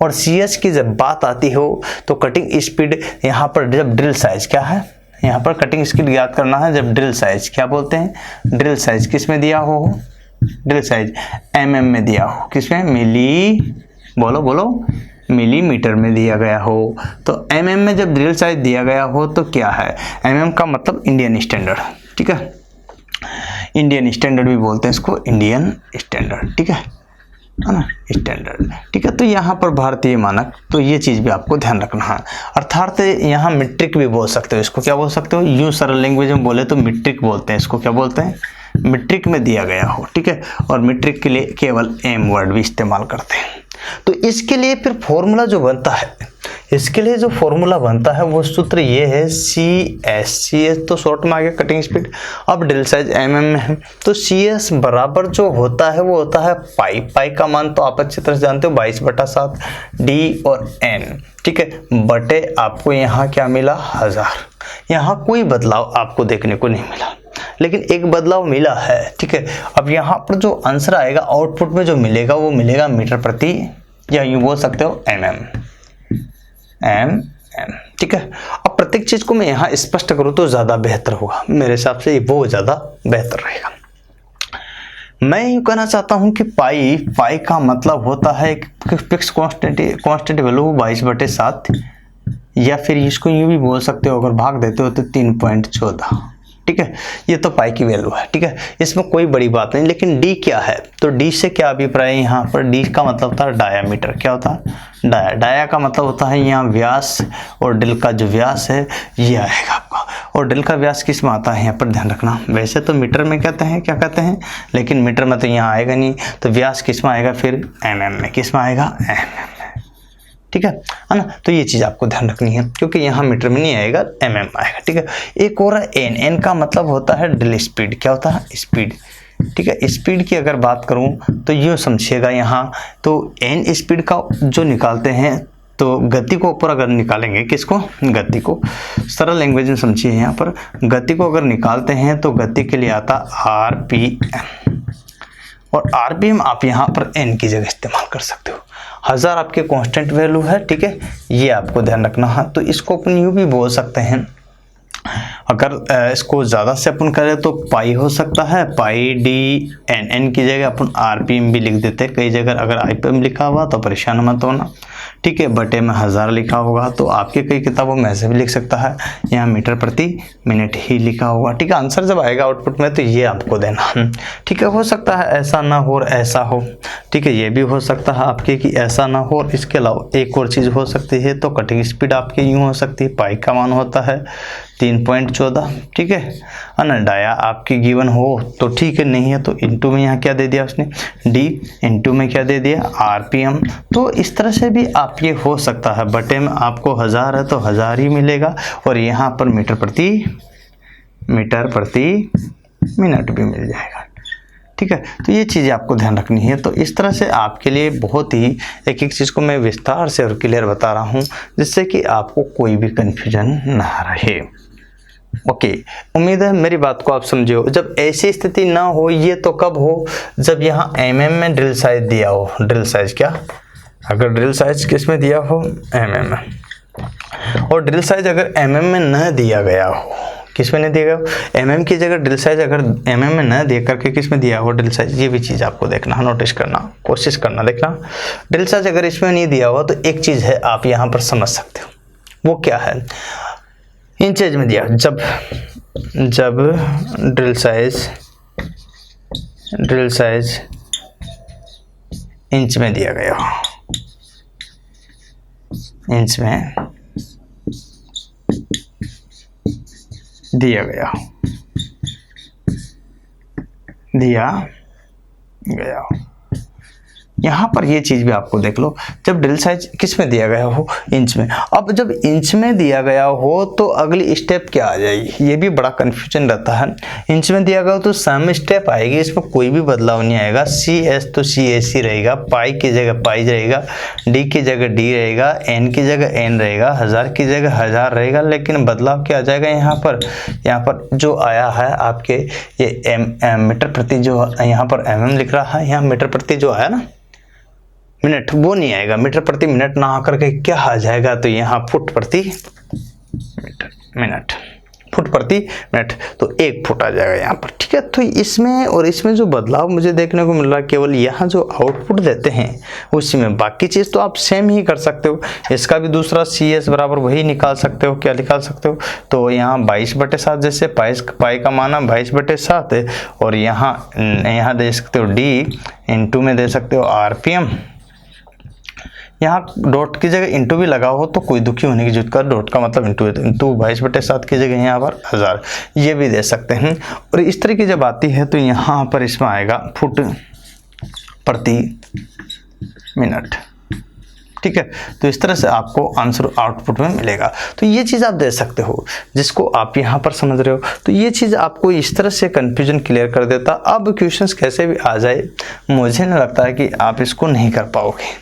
और CS की जब बात आती हो तो कटिंग स्पीड यहाँ पर जब ड्रिल साइज क्या है, यहाँ पर कटिंग स्पीड याद करना है। जब ड्रिल साइज क्या बोलते हैं, ड्रिल साइज किस में दिया हो, ड्रिल साइज mm में दिया हो, किसमें, मिली, बोलो मिलीमीटर में दिया गया हो। तो mm में जब ड्रिल साइज दिया गया हो तो क्या है, mm का मतलब इंडियन स्टैंडर्ड, ठीक है, इंडियन स्टैंडर्ड भी बोलते हैं इसको, इंडियन स्टैंडर्ड, ठीक है ना, स्टैंडर्ड, ठीक है। तो यहाँ पर भारतीय मानक, तो ये चीज़ भी आपको ध्यान रखना है। अर्थात यहाँ मीट्रिक भी बोल सकते हो इसको, क्या बोल सकते हो, यूँ सरल लैंग्वेज में बोले तो मीट्रिक बोलते हैं इसको, क्या बोलते हैं, मीट्रिक में दिया गया हो, ठीक है। और मीट्रिक के लिए केवल m वर्ड भी इस्तेमाल करते हैं। तो इसके लिए फिर फॉर्मूला जो बनता है, इसके लिए जो फॉर्मूला बनता है वो सूत्र ये है CS तो शॉर्ट में आ गया कटिंग स्पीड। अब ड्रिल साइज mm में है तो CS बराबर जो होता है वो होता है पाई का मान तो आप अच्छी तरह से जानते हो 22/7 D और N, ठीक है, बटे आपको यहाँ क्या मिला 1000। यहाँ कोई बदलाव आपको देखने को नहीं मिला, लेकिन एक बदलाव मिला है, ठीक है। अब यहाँ पर जो आंसर आएगा आउटपुट में जो मिलेगा वो मिलेगा मीटर प्रति, या यूँ बोल सकते हो mm, ठीक है। अब प्रत्येक चीज को मैं यहाँ स्पष्ट करूँ तो ज्यादा बेहतर होगा, मेरे हिसाब से वो ज्यादा बेहतर रहेगा। मैं यूँ कहना चाहता हूँ कि पाई का मतलब होता है फिक्स कांस्टेंट वैल्यू 22/7, या फिर इसको यूँ भी बोल सकते हो, अगर भाग देते हो तो 3.14, ठीक है। ये तो पाई की वैल्यू है, ठीक है, इसमें कोई बड़ी बात नहीं। लेकिन डी क्या है, तो डी से क्या अभिप्राय है, यहाँ पर डी का मतलब होता है डायामीटर, क्या होता है, डाया का मतलब होता है यहाँ व्यास, और डिल का जो व्यास है ये आएगा आपका, और डिल का व्यास किस में आता है यहाँ पर ध्यान रखना। वैसे तो मीटर में कहते हैं, क्या कहते हैं, लेकिन मीटर में तो यहाँ आएगा नहीं, तो व्यास किस में आएगा, फिर mm में, किस में आएगा, mm, ठीक है ना। तो ये चीज़ आपको ध्यान रखनी है, क्योंकि यहाँ मीटर में नहीं आएगा, mm आएगा, ठीक है। एक और n का मतलब होता है ड्रिल स्पीड, क्या होता है, स्पीड, ठीक है। स्पीड की अगर बात करूँ तो यूँ समझिएगा, यहाँ तो n स्पीड का जो निकालते हैं तो गति को ऊपर अगर निकालेंगे, किसको, गति को, सरल लैंग्वेज में समझिए, यहाँ पर गति को अगर निकालते हैं तो गति के लिए आता RPM, और RPM आप यहाँ पर n की जगह इस्तेमाल कर सकते हो। 1000 आपके कांस्टेंट वैल्यू है, ठीक है, ये आपको ध्यान रखना है। तो इसको अपन यूँ भी बोल सकते हैं, अगर इसको ज़्यादा से अपन करें तो पाई हो सकता है, पाई D की जगह अपन RPM भी लिख देते हैं। कई जगह अगर IPM लिखा हुआ तो परेशान मत होना, ठीक है, बटे में 1000 लिखा होगा तो आपके कई किताबों में ऐसे भी लिख सकता है, यहाँ मीटर प्रति मिनट ही लिखा होगा, ठीक है। आंसर जब आएगा आउटपुट में तो ये आपको देना, ठीक है। हो सकता है ऐसा ना हो और ऐसा हो, ठीक है, ये भी हो सकता है आपके कि ऐसा ना हो। और इसके अलावा एक और चीज़ हो सकती है, तो कटिंग स्पीड आपकी यूँ हो सकती है, पाई का मान होता है 3.14, ठीक है ना। डाया आपकी गिवन हो तो ठीक है, नहीं है तो इनटू में यहाँ क्या दे दिया उसने, डी, इनटू में क्या दे दिया, RPM। तो इस तरह से भी आप ये हो सकता है, बटे में आपको 1000 है तो 1000 ही मिलेगा, और यहाँ पर मीटर प्रति मिनट भी मिल जाएगा, ठीक है। तो ये चीज़ें आपको ध्यान रखनी है। तो इस तरह से आपके लिए बहुत ही एक एक चीज़ को मैं विस्तार से और क्लियर बता रहा हूँ, जिससे कि आपको कोई भी कन्फ्यूजन ना रहे। ओके, उम्मीद है मेरी बात को आप समझे हो। जब ऐसी स्थिति ना हो, ये तो कब हो, जब यहाँ mm में ड्रिल साइज दिया हो, ड्रिल साइज क्या, अगर ड्रिल साइज किस में दिया हो, mm में, और ड्रिल साइज अगर mm में न दिया गया हो, किस में नहीं दिया गया, mm की जगह ड्रिल साइज अगर mm में न दे करके किस में दिया हो, ड्रिल साइज, ये भी चीज़ आपको देखना है, नोटिस करना, कोशिश करना, देखना। ड्रिल साइज अगर इसमें नहीं दिया हुआ तो एक चीज़ है आप यहाँ पर समझ सकते हो, वो क्या है, इंचेज में दिया, जब ड्रिल साइज इंच में दिया गया हो, इंच में दिया गया हो, यहाँ पर ये चीज़ भी आपको देख लो, जब ड्रिल साइज किस में दिया गया हो, इंच में। अब जब इंच में दिया गया हो तो अगली स्टेप क्या आ जाएगी, ये भी बड़ा कन्फ्यूजन रहता है। इंच में दिया गया हो तो सम स्टेप आएगी, इसमें कोई भी बदलाव नहीं आएगा। CS तो CAC रहेगा, पाई की जगह पाई रहेगा, D की जगह D रहेगा, N की जगह N रहेगा, 1000 की जगह 1000 रहेगा। लेकिन बदलाव क्या आ जाएगा, यहाँ पर जो आया है आपके ये मीटर प्रति, जो यहाँ पर mm लिख रहा है, यहाँ मीटर प्रति जो आया ना, मिनट वो नहीं आएगा, मीटर प्रति मिनट ना आकर के क्या आ जाएगा, तो यहाँ फुट प्रति मिनट, फुट प्रति मिनट, तो 1 फुट आ जाएगा यहाँ पर, ठीक है। तो इसमें और इसमें जो बदलाव मुझे देखने को मिल रहा है, केवल यहाँ जो आउटपुट देते हैं उसी में, बाकी चीज़ तो आप सेम ही कर सकते हो। इसका भी दूसरा CS बराबर वही निकाल सकते हो, क्या निकाल सकते हो, तो यहाँ 22/7, जैसे पाई का माना 22/7 है, और यहाँ दे सकते हो D में दे सकते हो RPM। यहाँ डॉट की जगह इंटू भी लगा हो तो कोई दुखी होने की जरूरत का, डॉट का मतलब इंटू 22/7 की जगह यहाँ पर 1000, ये भी दे सकते हैं। और इस तरह की जब आती है तो यहाँ पर इसमें आएगा फुट प्रति मिनट, ठीक है। तो इस तरह से आपको आंसर आउटपुट में मिलेगा। तो ये चीज़ आप दे सकते हो, जिसको आप यहाँ पर समझ रहे हो। तो ये चीज़ आपको इस तरह से कन्फ्यूजन क्लियर कर देता। अब क्वेश्चंस कैसे भी आ जाए, मुझे नहीं लगता है कि आप इसको नहीं कर पाओगे।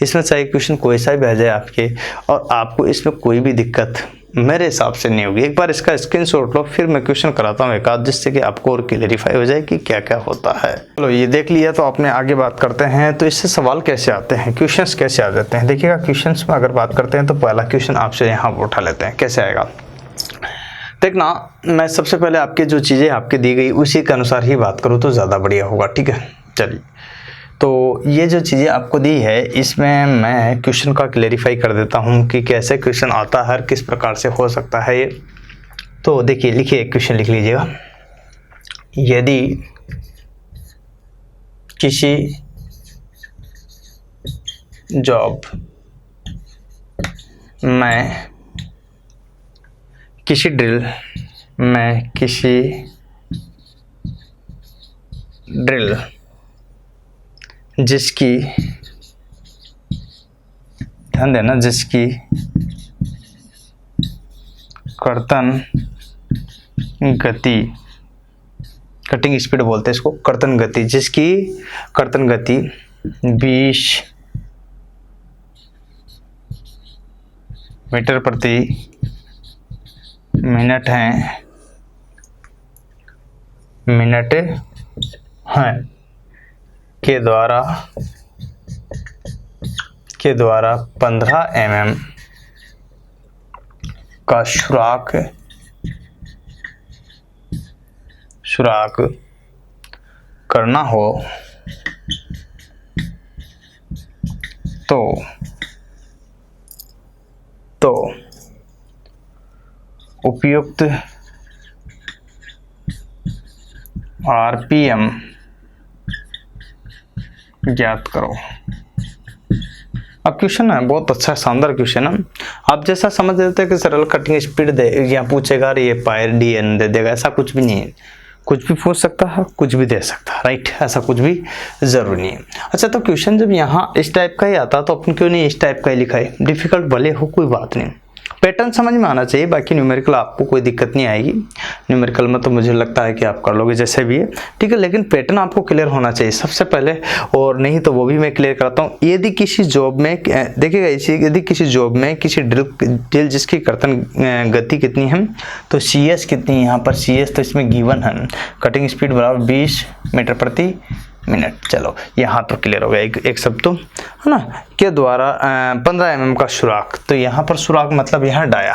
इसमें चाहे क्वेश्चन कोई सा भी आ जाए आपके, और आपको इसमें कोई भी दिक्कत मेरे हिसाब से नहीं होगी। एक बार इसका स्क्रीनशॉट लो, फिर मैं क्वेश्चन कराता हूँ एक आध, जिससे कि आपको और क्लियरिफाई हो जाए कि क्या क्या होता है। चलो ये देख लिया, तो अपने आगे बात करते हैं। तो इससे सवाल कैसे आते हैं, क्वेश्चंस कैसे आ जाते हैं। देखिएगा, क्वेश्चंस में अगर बात करते हैं तो पहला क्वेश्चन आपसे यहाँ उठा लेते हैं। कैसे आएगा देखना, मैं सबसे पहले आपके जो चीज़ें आपके दी गई उसी के अनुसार ही बात करूँ तो ज़्यादा बढ़िया होगा, ठीक है। चलिए, तो ये जो चीज़ें आपको दी है, इसमें मैं क्वेश्चन का क्लेरिफाई कर देता हूँ कि कैसे क्वेश्चन आता है, किस प्रकार से हो सकता है ये। तो देखिए, लिखिए, क्वेश्चन लिख लीजिएगा। यदि किसी जॉब में किसी ड्रिल जिसकी, ध्यान देना, जिसकी कर्तन गति, कटिंग स्पीड बोलते हैं इसको, कर्तन गति, जिसकी कर्तन गति 20 मीटर प्रति मिनट है के द्वारा 15 mm का सुराख करना हो तो उपयुक्त RPM ज्ञात करो। अब क्वेश्चन है बहुत अच्छा, शानदार क्वेश्चन है। आप जैसा समझ लेते हैं कि सरल कटिंग स्पीड दे या पूछेगा ये पायर DN दे देगा, ऐसा कुछ भी नहीं है। कुछ भी पूछ सकता है, कुछ भी दे सकता है, राइट। ऐसा कुछ भी जरूरी नहीं है। अच्छा, तो क्वेश्चन जब यहाँ इस टाइप का ही आता तो अपन क्यों नहीं इस टाइप का ही लिखा है। डिफिकल्ट भले हो, कोई बात नहीं, पैटर्न समझ में आना चाहिए। बाकी न्यूमेरिकल आपको कोई दिक्कत नहीं आएगी। न्यूमेरिकल में तो मुझे लगता है कि आप कर लोगे जैसे भी है, ठीक है। लेकिन पैटर्न आपको क्लियर होना चाहिए सबसे पहले, और नहीं तो वो भी मैं क्लियर करता हूँ। यदि किसी जॉब में, देखिएगा इसी, यदि किसी जॉब में किसी ड्रिल जिसकी कर्तन गति कितनी है, तो CS कितनी है, यहाँ पर CS तो इसमें गिवन है, कटिंग स्पीड बराबर 20 मीटर प्रति मिनट। चलो यहाँ तो क्लियर हो गया, एक शब्द तो है ना, के द्वारा 15 mm का सुराख। तो यहाँ पर सुराख मतलब यहाँ डाया,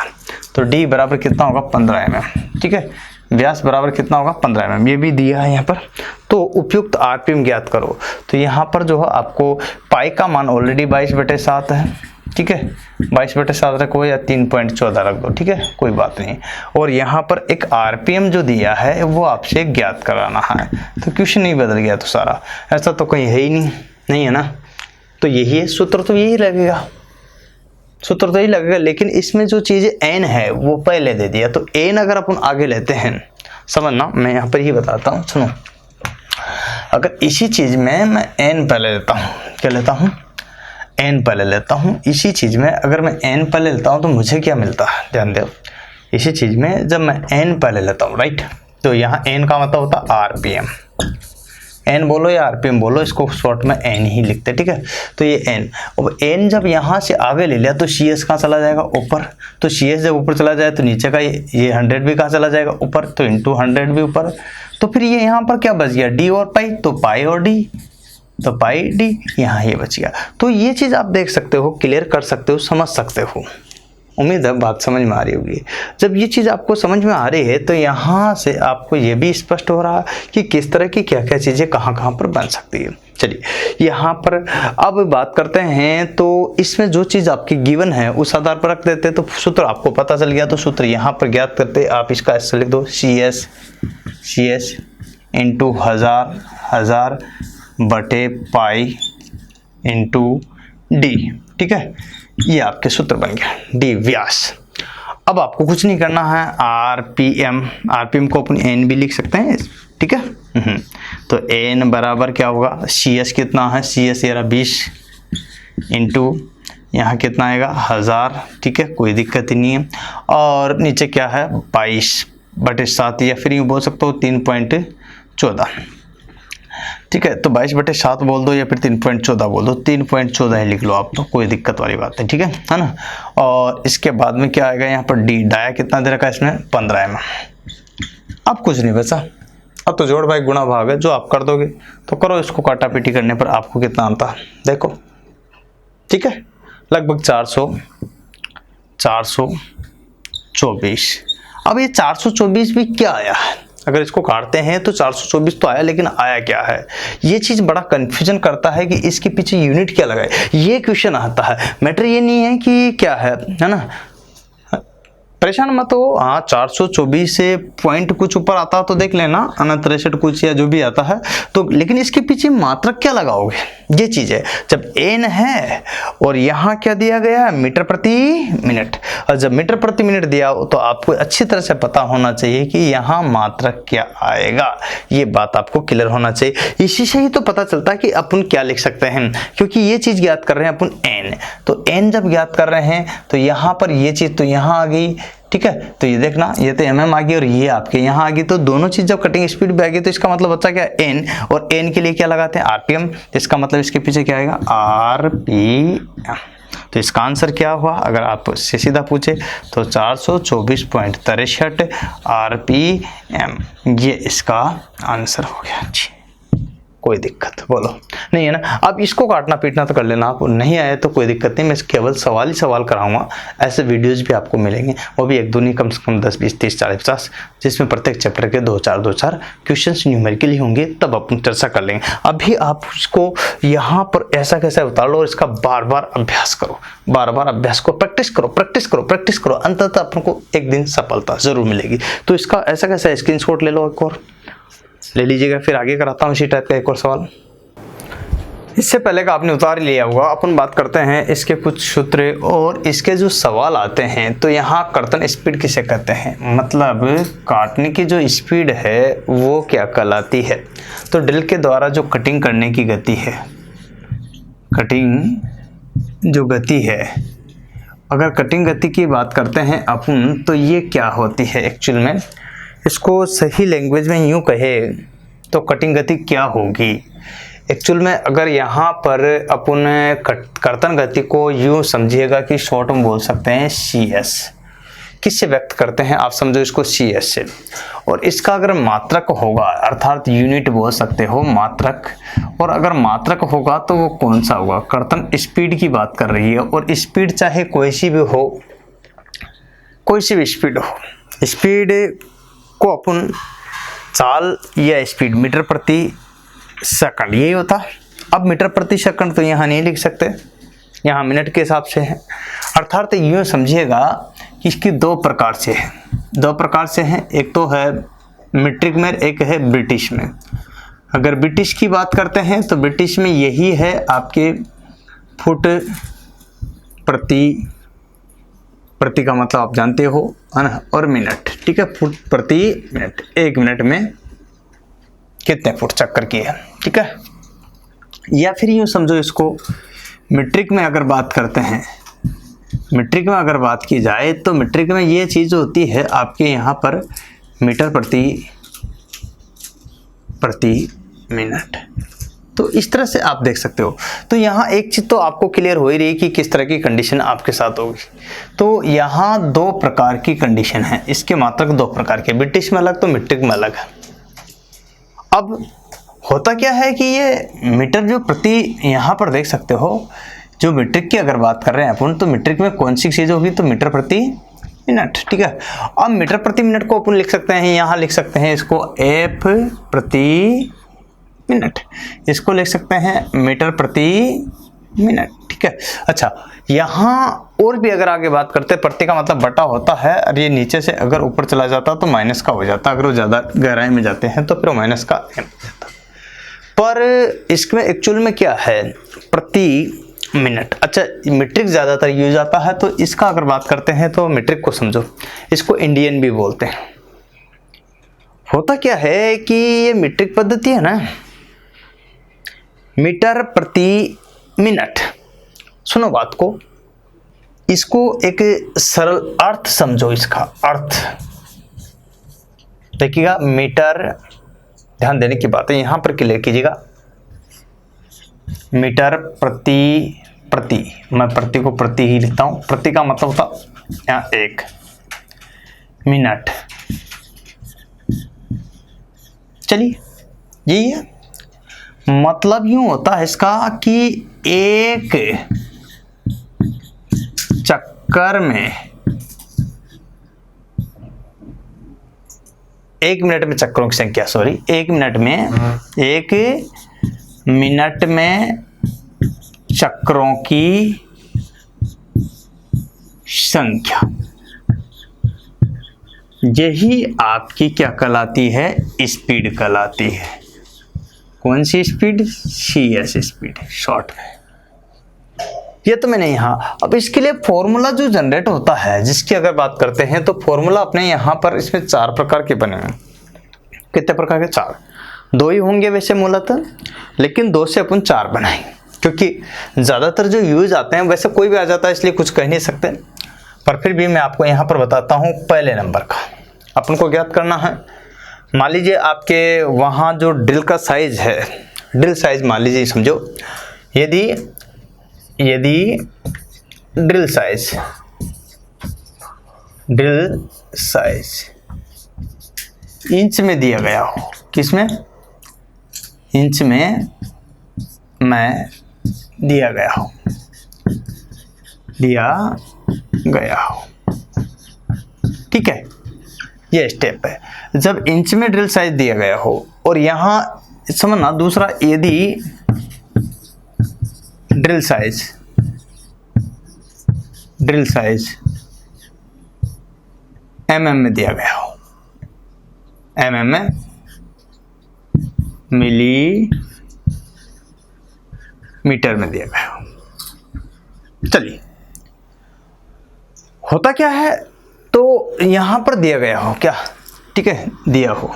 तो D बराबर कितना होगा 15 mm, ठीक है। व्यास बराबर कितना होगा 15 mm, ये भी दिया है यहाँ पर। तो उपयुक्त RPM ज्ञात करो। तो यहाँ पर जो है आपको पाई का मान ऑलरेडी 22/7 है, ठीक है। 22/7 रखो या 3.14 रख दो, ठीक है, कोई बात नहीं। और यहाँ पर एक RPM जो दिया है वो आपसे ज्ञात कराना है। तो क्वेश्चन नहीं बदल गया तो सारा, ऐसा तो कहीं है ही नहीं है ना। तो यही है सूत्र, तो यही लगेगा, सूत्र तो यही लगेगा। लेकिन इसमें जो चीज़ n है वो पहले दे दिया, तो n अगर अपन आगे लेते हैं, समझना, मैं यहाँ पर ही बताता हूँ, सुनो। अगर इसी चीज़ में मैं n पहले लेता हूँ, क्या लेता हूँ, n पहले लेता हूँ। इसी चीज़ में अगर मैं n पहले लेता हूँ तो मुझे क्या मिलता है, ध्यान दो। इसी चीज़ में जब मैं n पहले लेता हूँ, राइट, तो यहाँ n का मतलब होता है RPM। n बोलो या RPM बोलो, इसको शॉर्ट में n ही लिखते, ठीक है। तो ये n, अब n जब यहाँ से आगे ले लिया तो CS कहाँ चला जाएगा, ऊपर। तो CS जब ऊपर चला जाए तो नीचे का ये 100 भी कहाँ चला जाएगा, ऊपर। तो इंटू 100 भी ऊपर। तो फिर ये यहाँ पर क्या बच गया, D और पाई, तो पाई और D, तो पाई डी, यहाँ ये बच गया। तो ये चीज़ आप देख सकते हो, क्लियर कर सकते हो, समझ सकते हो। उम्मीद है बात समझ में आ रही होगी। जब ये चीज़ आपको समझ में आ रही है तो यहाँ से आपको ये भी स्पष्ट हो रहा है कि किस तरह की क्या क्या चीज़ें कहाँ कहाँ पर बन सकती है। चलिए यहाँ पर अब बात करते हैं। तो इसमें जो चीज़ आपकी गिवन है उस आधार पर रख देते हैं। तो सूत्र आपको पता चल गया, तो सूत्र यहाँ पर ज्ञात करते, आप इसका ऐसे लिख दो, सी एस इंटू हजार बटे पाई इंटू डी। ठीक है, ये आपके सूत्र बन गया, डी व्यास। अब आपको कुछ नहीं करना है, आरपीएम को अपन एन भी लिख सकते हैं। ठीक है, तो एन बराबर क्या होगा, सी एस कितना है, सी एस यार 20 इंटू यहाँ कितना आएगा 1000। ठीक है, कोई दिक्कत ही नहीं है। और नीचे क्या है 22/7, या फिर यूँ बोल सकते हो 3.14। ठीक है, तो 22/7 बोल दो या फिर 3.14 बोल दो, 3.14 ही लिख लो आप, तो कोई दिक्कत वाली बात नहीं। ठीक है ना। और इसके बाद में क्या आएगा यहाँ पर डी, डाया कितना दे रखा है इसमें 15 mm। अब कुछ नहीं बचा, अब तो जोड़ भाई गुणा भाग है, जो आप कर दोगे तो करो, इसको काटा पीटी करने पर आपको कितना आता है देखो। ठीक है, लगभग 424। अब ये 424 भी क्या आया है, अगर इसको काटते हैं तो 424 तो आया, लेकिन आया क्या है, ये चीज़ बड़ा कंफ्यूजन करता है कि इसके पीछे यूनिट क्या लगाए, ये क्वेश्चन आता है। मैटर ये नहीं है कि क्या है ना, परेशान मत हो। हाँ, 424 से पॉइंट कुछ ऊपर आता तो देख लेना, 63 कुछ या जो भी आता है तो, लेकिन इसके पीछे मात्रक क्या लगाओगे, ये चीज़ है। जब एन है और यहाँ क्या दिया गया है, मीटर प्रति मिनट, और जब मीटर प्रति मिनट दिया तो आपको अच्छी तरह से पता होना चाहिए कि यहाँ मात्रक क्या आएगा, ये बात आपको क्लियर होना चाहिए। इसी से ही तो पता चलता है कि अपन क्या लिख सकते हैं, क्योंकि ये चीज़ ज्ञात कर रहे हैं अपन एन, तो एन जब ज्ञात कर रहे हैं तो यहाँ पर ये चीज़ तो यहाँ आ गई। ठीक है, तो ये देखना, ये तो mm आ गई और ये आपके यहाँ आ गई, तो दोनों चीज जब कटिंग स्पीड पे आ गई तो इसका मतलब बच्चा क्या n, और n के लिए क्या लगाते हैं आरपीएम, तो इसका मतलब इसके पीछे क्या आएगा आरपीएम। तो इसका आंसर क्या हुआ, अगर आप से सीधा पूछे तो 424.63 आरपीएम, ये इसका आंसर हो गया जी। कोई दिक्कत बोलो नहीं है ना। अब इसको काटना पीटना तो कर लेना, आप नहीं आए तो कोई दिक्कत नहीं, मैं केवल सवाल ही सवाल कराऊंगा। ऐसे वीडियोस भी आपको मिलेंगे, वो भी एक दो नहीं, कम से कम 10 20 30 40 50, जिसमें प्रत्येक चैप्टर के 2-4 क्वेश्चंस न्यूमेरिकली होंगे, तब अपन चर्चा कर लेंगे। अभी आप इसको यहाँ पर ऐसा कैसा उतार लो और इसका बार बार अभ्यास करो, बार बार अभ्यास करो, प्रैक्टिस करो, अंततः अपन को एक दिन सफलता जरूर मिलेगी। तो इसका ऐसा कैसा स्क्रीनशॉट ले लो, एक और ले लीजिएगा, फिर आगे कराता हूँ इसी टाइप का एक और सवाल। इससे पहले का आपने उतार लिया होगा, अपन बात करते हैं इसके कुछ सूत्र और इसके जो सवाल आते हैं। तो यहाँ कर्तन स्पीड किसे कहते हैं, मतलब काटने की जो स्पीड है वो क्या कहलाती है। तो ड्रिल के द्वारा जो कटिंग करने की गति है, कटिंग जो गति है, अगर कटिंग गति की बात करते हैं अपन, तो ये क्या होती है एक्चुअल में, इसको सही लैंग्वेज में यूँ कहे तो कटिंग गति क्या होगी एक्चुअल में। अगर यहाँ पर अपन कर्तन गति को यूँ समझिएगा कि शॉर्ट में बोल सकते हैं CS, किससे व्यक्त करते हैं आप समझो इसको CS से। और इसका अगर मात्रक होगा, अर्थात यूनिट बोल सकते हो मात्रक, और अगर मात्रक होगा तो वो कौन सा होगा, कर्तन स्पीड की बात कर रही है। और स्पीड चाहे कोई सी भी हो, कोई सी भी स्पीड हो, स्पीड को अपन चाल या स्पीड मीटर प्रति सेकंड यही होता। अब मीटर प्रति सेकंड तो यहाँ नहीं लिख सकते, यहाँ मिनट के हिसाब से है। अर्थात यूँ समझिएगा कि इसकी दो प्रकार से है, एक तो है मीट्रिक में, एक है ब्रिटिश में। अगर ब्रिटिश की बात करते हैं तो ब्रिटिश में यही है आपके फुट प्रति का मतलब आप जानते हो है ना, और मिनट। ठीक है, फुट प्रति मिनट, 1 मिनट में कितने फुट चक्कर की है। ठीक है, या फिर यूँ समझो इसको मीट्रिक में अगर बात करते हैं, मीट्रिक में अगर बात की जाए तो मीट्रिक में ये चीज़ होती है आपके यहाँ पर मीटर प्रति मिनट। तो इस तरह से आप देख सकते हो। तो यहाँ एक चीज़ तो आपको क्लियर हो ही रही कि किस तरह की कंडीशन आपके साथ होगी। तो यहाँ 2 प्रकार की कंडीशन है, इसके मात्रक 2 प्रकार के, ब्रिटिश में अलग तो मीट्रिक में अलग है। अब होता क्या है कि ये मीटर जो प्रति, यहाँ पर देख सकते हो, जो मीट्रिक की अगर बात कर रहे हैं अपन, तो मीट्रिक में कौन सी चीज़ होगी, तो मीटर प्रति मिनट। ठीक है, अब मीटर प्रति मिनट को अपन लिख सकते हैं, यहाँ लिख सकते हैं इसको एफ प्रति मिनट, इसको लिख सकते हैं मीटर प्रति मिनट। ठीक है, अच्छा यहाँ और भी अगर आगे बात करते हैं, प्रति का मतलब बटा होता है, और ये नीचे से अगर ऊपर चला जाता तो माइनस का हो जाता, अगर वो ज़्यादा गहराई में जाते हैं तो फिर माइनस का एम हो जाता। पर इसमें एक्चुअल में क्या है, प्रति मिनट। अच्छा, मीट्रिक ज़्यादातर यूज आता है, तो इसका अगर बात करते हैं तो मीट्रिक को समझो, इसको इंडियन भी बोलते हैं। होता क्या है कि ये मीट्रिक पद्धति है ना, मीटर प्रति मिनट, सुनो बात को, इसको एक सरल अर्थ समझो, इसका अर्थ देखिएगा। मीटर, ध्यान देने की बात है, यहां पर क्लियर कीजिएगा, मीटर प्रति, मैं प्रति को प्रति ही लिखता हूं, प्रति का मतलब होता यहाँ एक, मिनट, चलिए यही है मतलब। यूं होता है इसका कि एक चक्कर में, एक मिनट में चक्करों की संख्या, सॉरी, एक मिनट में चक्रों की संख्या, यही आपकी क्या कहलाती है, स्पीड कहलाती है। कौन सी स्पीड, CS स्पीड शॉर्ट में। ये तो मैंने यहाँ, अब इसके लिए फॉर्मूला जो जनरेट होता है, जिसकी अगर बात करते हैं तो फॉर्मूला अपने यहाँ पर इसमें 4 प्रकार के बने हैं। कितने प्रकार के, 4, 2 ही होंगे वैसे मूलतः, लेकिन 2 से अपन 4 बनाएंगे, क्योंकि ज़्यादातर जो यूज आते हैं, वैसे कोई भी आ जाता है इसलिए कुछ कह नहीं सकते, पर फिर भी मैं आपको यहाँ पर बताता हूँ। पहले नंबर का अपन को ज्ञात करना है। मान लीजिए आपके वहाँ जो ड्रिल का साइज है, ड्रिल साइज मान लीजिए समझो, यदि ड्रिल साइज इंच में दिया गया हो, किसमें, इंच में दिया गया हो, ठीक है, ये स्टेप है। जब इंच में ड्रिल साइज दिया गया हो, और यहाँ समझना दूसरा, यदि ड्रिल साइज mm में दिया गया हो, mm में, मिलीमीटर में दिया गया हो। चलिए, होता क्या है, तो यहां पर दिया गया हो क्या, ठीक है, दिया हो,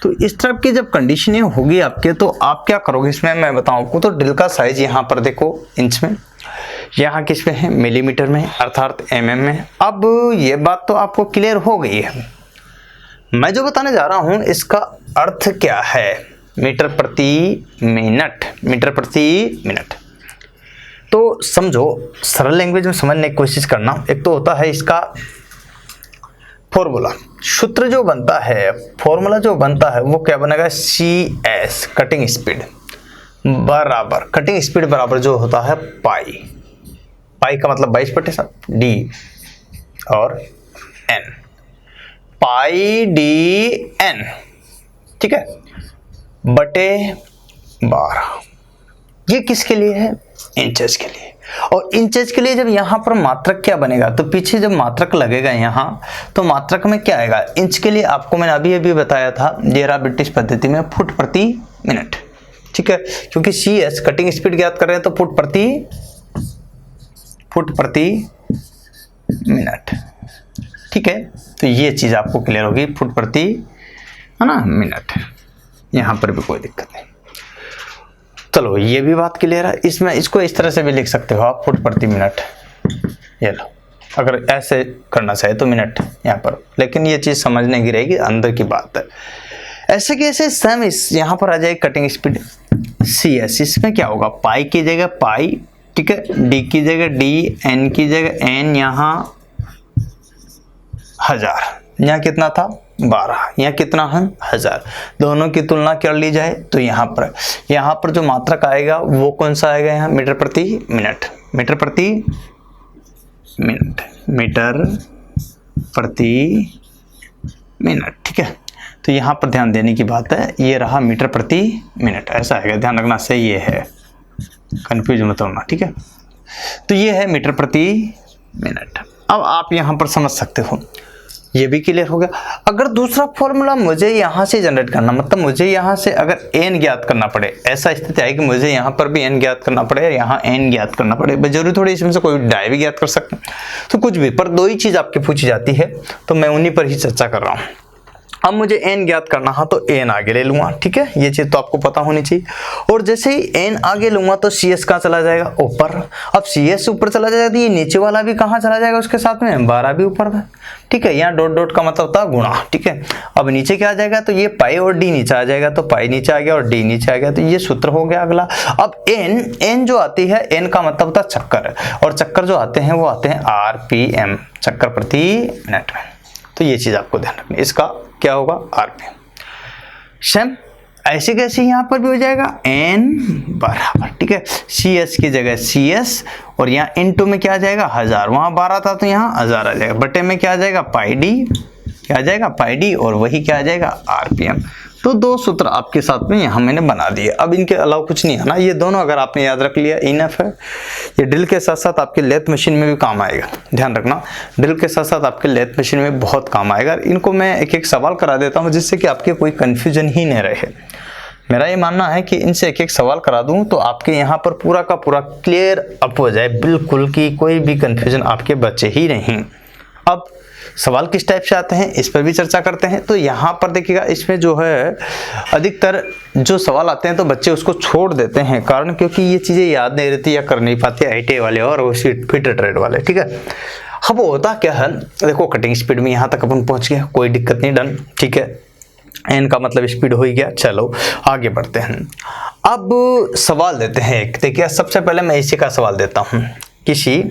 तो इस तरह की जब कंडीशनिंग होगी आपके, तो आप क्या करोगे इसमें मैं बताऊं आपको। तो ड्रिल का साइज यहाँ पर देखो इंच में, यहाँ किस में है, मिलीमीटर में, अर्थात mm में। अब ये बात तो आपको क्लियर हो गई है। मैं जो बताने जा रहा हूं इसका अर्थ क्या है, मीटर प्रति मिनट। तो समझो, सरल लैंग्वेज में समझने की कोशिश करना। एक तो होता है इसका फॉर्मूला, सूत्र जो बनता है, फॉर्मूला जो बनता है वो क्या बनेगा, CS कटिंग स्पीड बराबर, कटिंग स्पीड बराबर जो होता है पाई का मतलब 22/7 D और N, पाई DN, ठीक है, बटे 12। ये किसके लिए है, इंचेस के लिए। और इंचेस के लिए जब यहाँ पर मात्रक क्या बनेगा, तो पीछे जब मात्रक लगेगा यहाँ, तो मात्रक में क्या आएगा, इंच के लिए आपको मैंने अभी बताया था, ये रहा ब्रिटिश पद्धति में फुट प्रति मिनट, ठीक है, क्योंकि CS कटिंग स्पीड ज्ञात कर रहे हैं, तो फुट प्रति मिनट, ठीक है। तो ये चीज आपको क्लियर होगी, फुट प्रति, है ना, मिनट, यहाँ पर भी कोई दिक्कत नहीं। चलो, ये भी बात क्लियर है। इसमें इसको इस तरह से भी लिख सकते हो आप, फुट प्रति मिनट, ये लो, अगर ऐसे करना चाहे तो मिनट यहाँ पर, लेकिन ये चीज़ समझने की रहेगी, अंदर की बात है। ऐसे कैसे सेम इस यहाँ पर आ जाएगी कटिंग स्पीड CS, इसमें क्या होगा, पाई की जगह पाई, ठीक है, D की जगह D, N की जगह N, यहाँ 1000, यहाँ कितना था 12, यहाँ कितना है 1000। दोनों की तुलना कर ली जाए तो यहाँ पर जो मात्रक आएगा वो कौन सा आएगा, यहाँ मीटर प्रति मिनट, मीटर प्रति मिनट, मीटर प्रति मिनट। ठीक है, तो यहाँ पर ध्यान देने की बात है, ये रहा मीटर प्रति मिनट, ऐसा आएगा, ध्यान रखना से ये है, कंफ्यूज मत होना। ठीक है, तो ये है मीटर प्रति मिनट। अब आप यहाँ पर समझ सकते हो, ये भी क्लियर हो गया। अगर दूसरा फॉर्मूला मुझे यहाँ से जनरेट करना, मतलब मुझे यहाँ से अगर n ज्ञात करना पड़े, ऐसा स्थिति आई कि मुझे यहाँ पर भी n ज्ञात करना पड़े, यहाँ n ज्ञात करना पड़े, जरूरी थोड़ी इसमें से कोई डाई भी ज्ञात कर सकते हैं, तो कुछ भी, पर दो ही चीज़ आपकी पूछी जाती है, तो मैं उन्हीं पर ही चर्चा कर रहा हूँ। अब मुझे n ज्ञात करना है तो n आगे ले लूंगा। ठीक है, ये चीज़ तो आपको पता होनी चाहिए। और जैसे ही n आगे लूंगा तो cs कहाँ चला जाएगा, ऊपर। अब cs ऊपर चला जाएगा तो ये नीचे वाला भी कहाँ चला जाएगा, उसके साथ में 12 भी ऊपर में। ठीक है, यहाँ डॉट डॉट का मतलब होता है गुणा। ठीक है, अब नीचे क्या आ जाएगा, तो ये पाई और डी नीचे आ जाएगा, तो पाई नीचे आ गया और डी नीचे आ गया, तो ये सूत्र हो गया अगला। अब n जो आती है, n का मतलब होता है चक्कर, और चक्कर जो आते हैं वो आते हैं RPM, चक्कर प्रति मिनट में। तो ये चीज़ आपको ध्यान रखनी, इसका क्या होगा RPM। सेम ऐसे कैसे यहाँ पर भी हो जाएगा n बराबर, ठीक है, CS की जगह CS, और यहाँ इनटू में क्या आ जाएगा 1000, वहाँ 12 था तो यहाँ 1000 आ जाएगा, बटे में क्या आ जाएगा पाई डी, क्या आ जाएगा पाई डी, और वही क्या आ जाएगा RPM। तो दो सूत्र आपके साथ में यहाँ मैंने बना दिए। अब इनके अलावा कुछ नहीं है ना, ये दोनों अगर आपने याद रख लिया इनफ है। ये ड्रिल के साथ साथ आपके लेथ मशीन में भी काम आएगा, ध्यान रखना, ड्रिल के साथ साथ आपके लेथ मशीन में बहुत काम आएगा। इनको मैं एक एक सवाल करा देता हूँ जिससे कि आपके कोई कन्फ्यूजन ही नहीं रहे। मेरा ये मानना है कि इनसे एक एक सवाल करा दूं तो आपके यहाँ पर पूरा का पूरा क्लियर अप हो जाए, बिल्कुल कि कोई भी कन्फ्यूजन आपके बचे ही नहीं। अब सवाल किस टाइप से आते हैं इस पर भी चर्चा करते हैं। तो यहाँ पर देखिएगा, इसमें जो है अधिकतर जो सवाल आते हैं तो बच्चे उसको छोड़ देते हैं, कारण क्योंकि ये चीज़ें याद नहीं रहती या कर नहीं पाते ITA वाले और वो फिटर ट्रेड वाले। ठीक है, अब होता क्या है, देखो कटिंग स्पीड में यहाँ तक अपन पहुँच गए, कोई दिक्कत नहीं, डन। ठीक है, एन का मतलब स्पीड हो ही गया। चलो आगे बढ़ते हैं। अब सवाल देते हैं एक, देखिए सबसे पहले मैं इसी का सवाल देता हूँ। किसी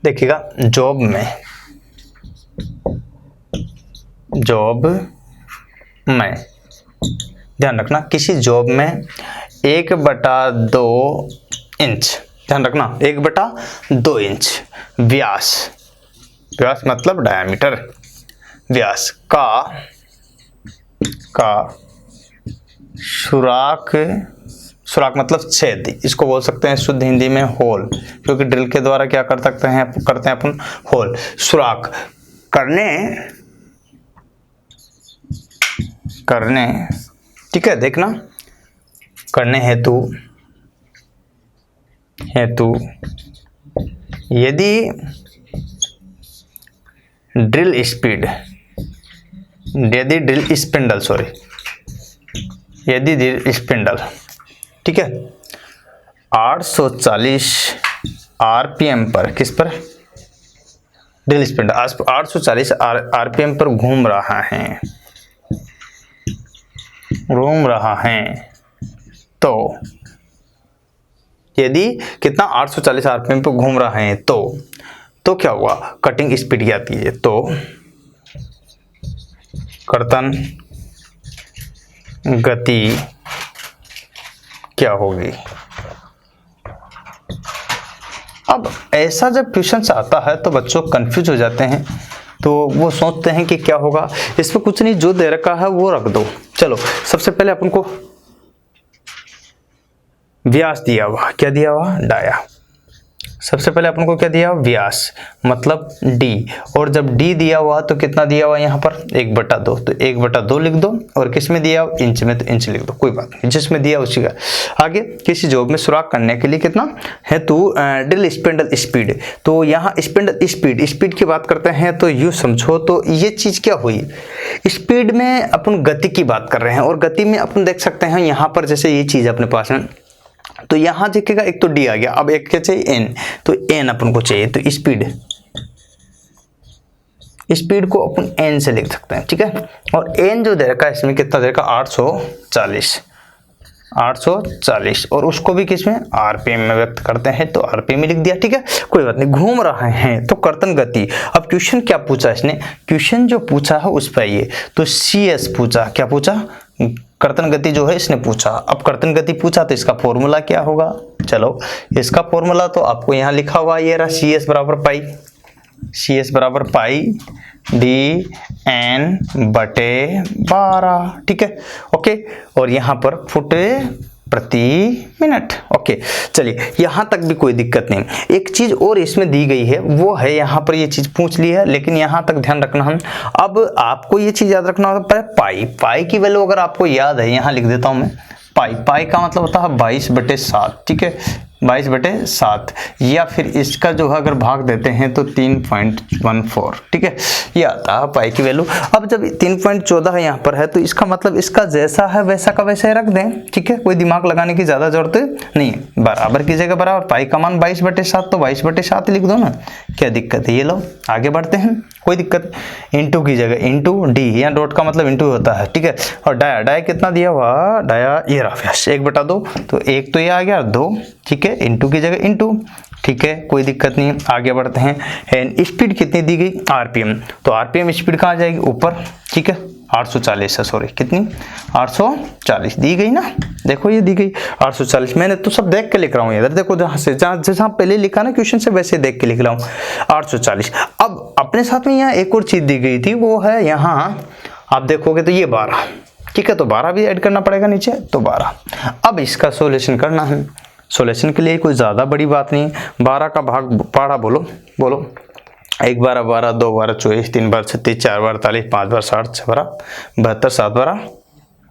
देखिएगा जॉब में ध्यान रखना, किसी जॉब में 1/2 इंच, ध्यान रखना 1/2 इंच व्यास मतलब डायमीटर, व्यास का सुराख मतलब छेद, इसको बोल सकते हैं शुद्ध हिंदी में होल, क्योंकि ड्रिल के द्वारा क्या करते हैं अपन होल, सुराख करने ठीक है, देखना करने हेतु यदि ड्रिल स्पिंडल ठीक है 840 RPM पर, किस पर, ड्रिल स्पिंडल 840 RPM पर घूम रहा है, तो यदि कितना 840 RPM पर घूम रहा है तो क्या हुआ, कटिंग स्पीड क्या आती है, तो कर्तन गति क्या होगी। अब ऐसा जब क्वेश्चन आता है तो बच्चों कंफ्यूज हो जाते हैं, तो वो सोचते हैं कि क्या होगा, इसमें कुछ नहीं, जो दे रखा है वो रख दो। चलो सबसे पहले अपन को व्यास दिया हुआ, क्या दिया हुआ, डाया। सबसे पहले अपन को क्या दिया हुआ, व्यास मतलब d, और जब d दिया हुआ तो कितना दिया हुआ यहाँ पर 1/2, तो 1/2 लिख दो, और किस में दिया हुआ, इंच में, तो इंच लिख दो, कोई बात नहीं, जिसमें दिया उसी का। आगे किसी जॉब में सुराख करने के लिए कितना है, तो ड्रिल स्पिंडल स्पीड, तो यहाँ स्पिंडल स्पीड की बात करते हैं, तो यूँ समझो, तो ये चीज़ क्या हुई, स्पीड में अपन गति की बात कर रहे हैं, और गति में अपन देख सकते हैं यहाँ पर जैसे ये चीज़ अपने पास है, तो यहां देखिएगा एक तो d आ गया, अब एक क्या चाहिए n, तो n अपन को चाहिए, तो स्पीड को अपन n से लिख सकते हैं। ठीक है, और n जो दे रखा है इसमें कितना दे रखा, 840, 840 और उसको भी किस में आरपीएम में व्यक्त करते हैं तो आरपीएम में लिख दिया। ठीक है, कोई बात नहीं, घूम रहे हैं तो कर्तन गति। अब क्वेश्चन क्या पूछा इसने, क्वेश्चन जो पूछा है उस पर ये तो CS पूछा, क्या पूछा, कर्तन गति जो है इसने पूछा। अब कर्तन गति पूछा तो इसका फॉर्मूला क्या होगा, चलो इसका फॉर्मूला तो आपको यहाँ लिखा हुआ ये रहा, CS बराबर पाई, CS बराबर पाई dN/12। ठीक है, ओके, और यहाँ पर फुट प्रति मिनट। ओके, चलिए यहाँ तक भी कोई दिक्कत नहीं। एक चीज और इसमें दी गई है, वो है यहाँ पर ये चीज पूछ ली है, लेकिन यहाँ तक ध्यान रखना हम। अब आपको ये चीज याद रखना होगा, पाई, पाई की वैल्यू अगर आपको याद है, यहाँ लिख देता हूँ मैं, पाई, पाई का मतलब होता है 22/7। ठीक है, 22/7, या फिर इसका जो है अगर भाग देते हैं तो 3.14। ठीक है, ये आता है पाई की वैल्यू। अब जब 3.14 यहाँ पर है तो इसका मतलब इसका जैसा है वैसा का वैसा ही रख दें। ठीक है, कोई दिमाग लगाने की ज़्यादा जरूरत नहीं है, बराबर की जगह बराबर, पाई का मान 22/7 तो 22/7 लिख दो ना, क्या दिक्कत है। ये लो आगे बढ़ते हैं, कोई दिक्कत, इंटू की जगह इंटू डी, यहाँ डॉट का मतलब इंटू होता है। ठीक है, और डाया, डाया कितना दिया हुआ, डाया ये रहा 1/2, तो एक तो ये आ गया 2। ठीक है, इंटू की जगह इंटू। ठीक है, कोई दिक्कत नहीं, आगे बढ़ते हैं। एंड स्पीड कितनी दी गई, आरपीएम, तो आरपीएम स्पीड कहाँ जाएगी, ऊपर। ठीक है, 840 है, सॉरी कितनी, 840 दी गई ना, देखो ये दी गई 840। मैंने तो सब देख के लिख रहा हूँ इधर, देखो जहाँ पहले लिखा ना क्वेश्चन से वैसे देख के लिख रहा हूँ 840। अब अपने साथ में यहाँ एक और चीज दी गई थी, वो है यहाँ आप देखोगे तो ये 12। ठीक है, तो 12 भी ऐड करना पड़ेगा नीचे, तो 12। अब इसका सोल्यूशन करना है, सोल्यूशन के लिए कोई ज़्यादा बड़ी बात नहीं है। 12 का भाग पढ़ा, बोलो बोलो, 1 12 12, 2 12 24, 3 12 36, 4 12 48, 5 12 60, 6 12 72, 7 12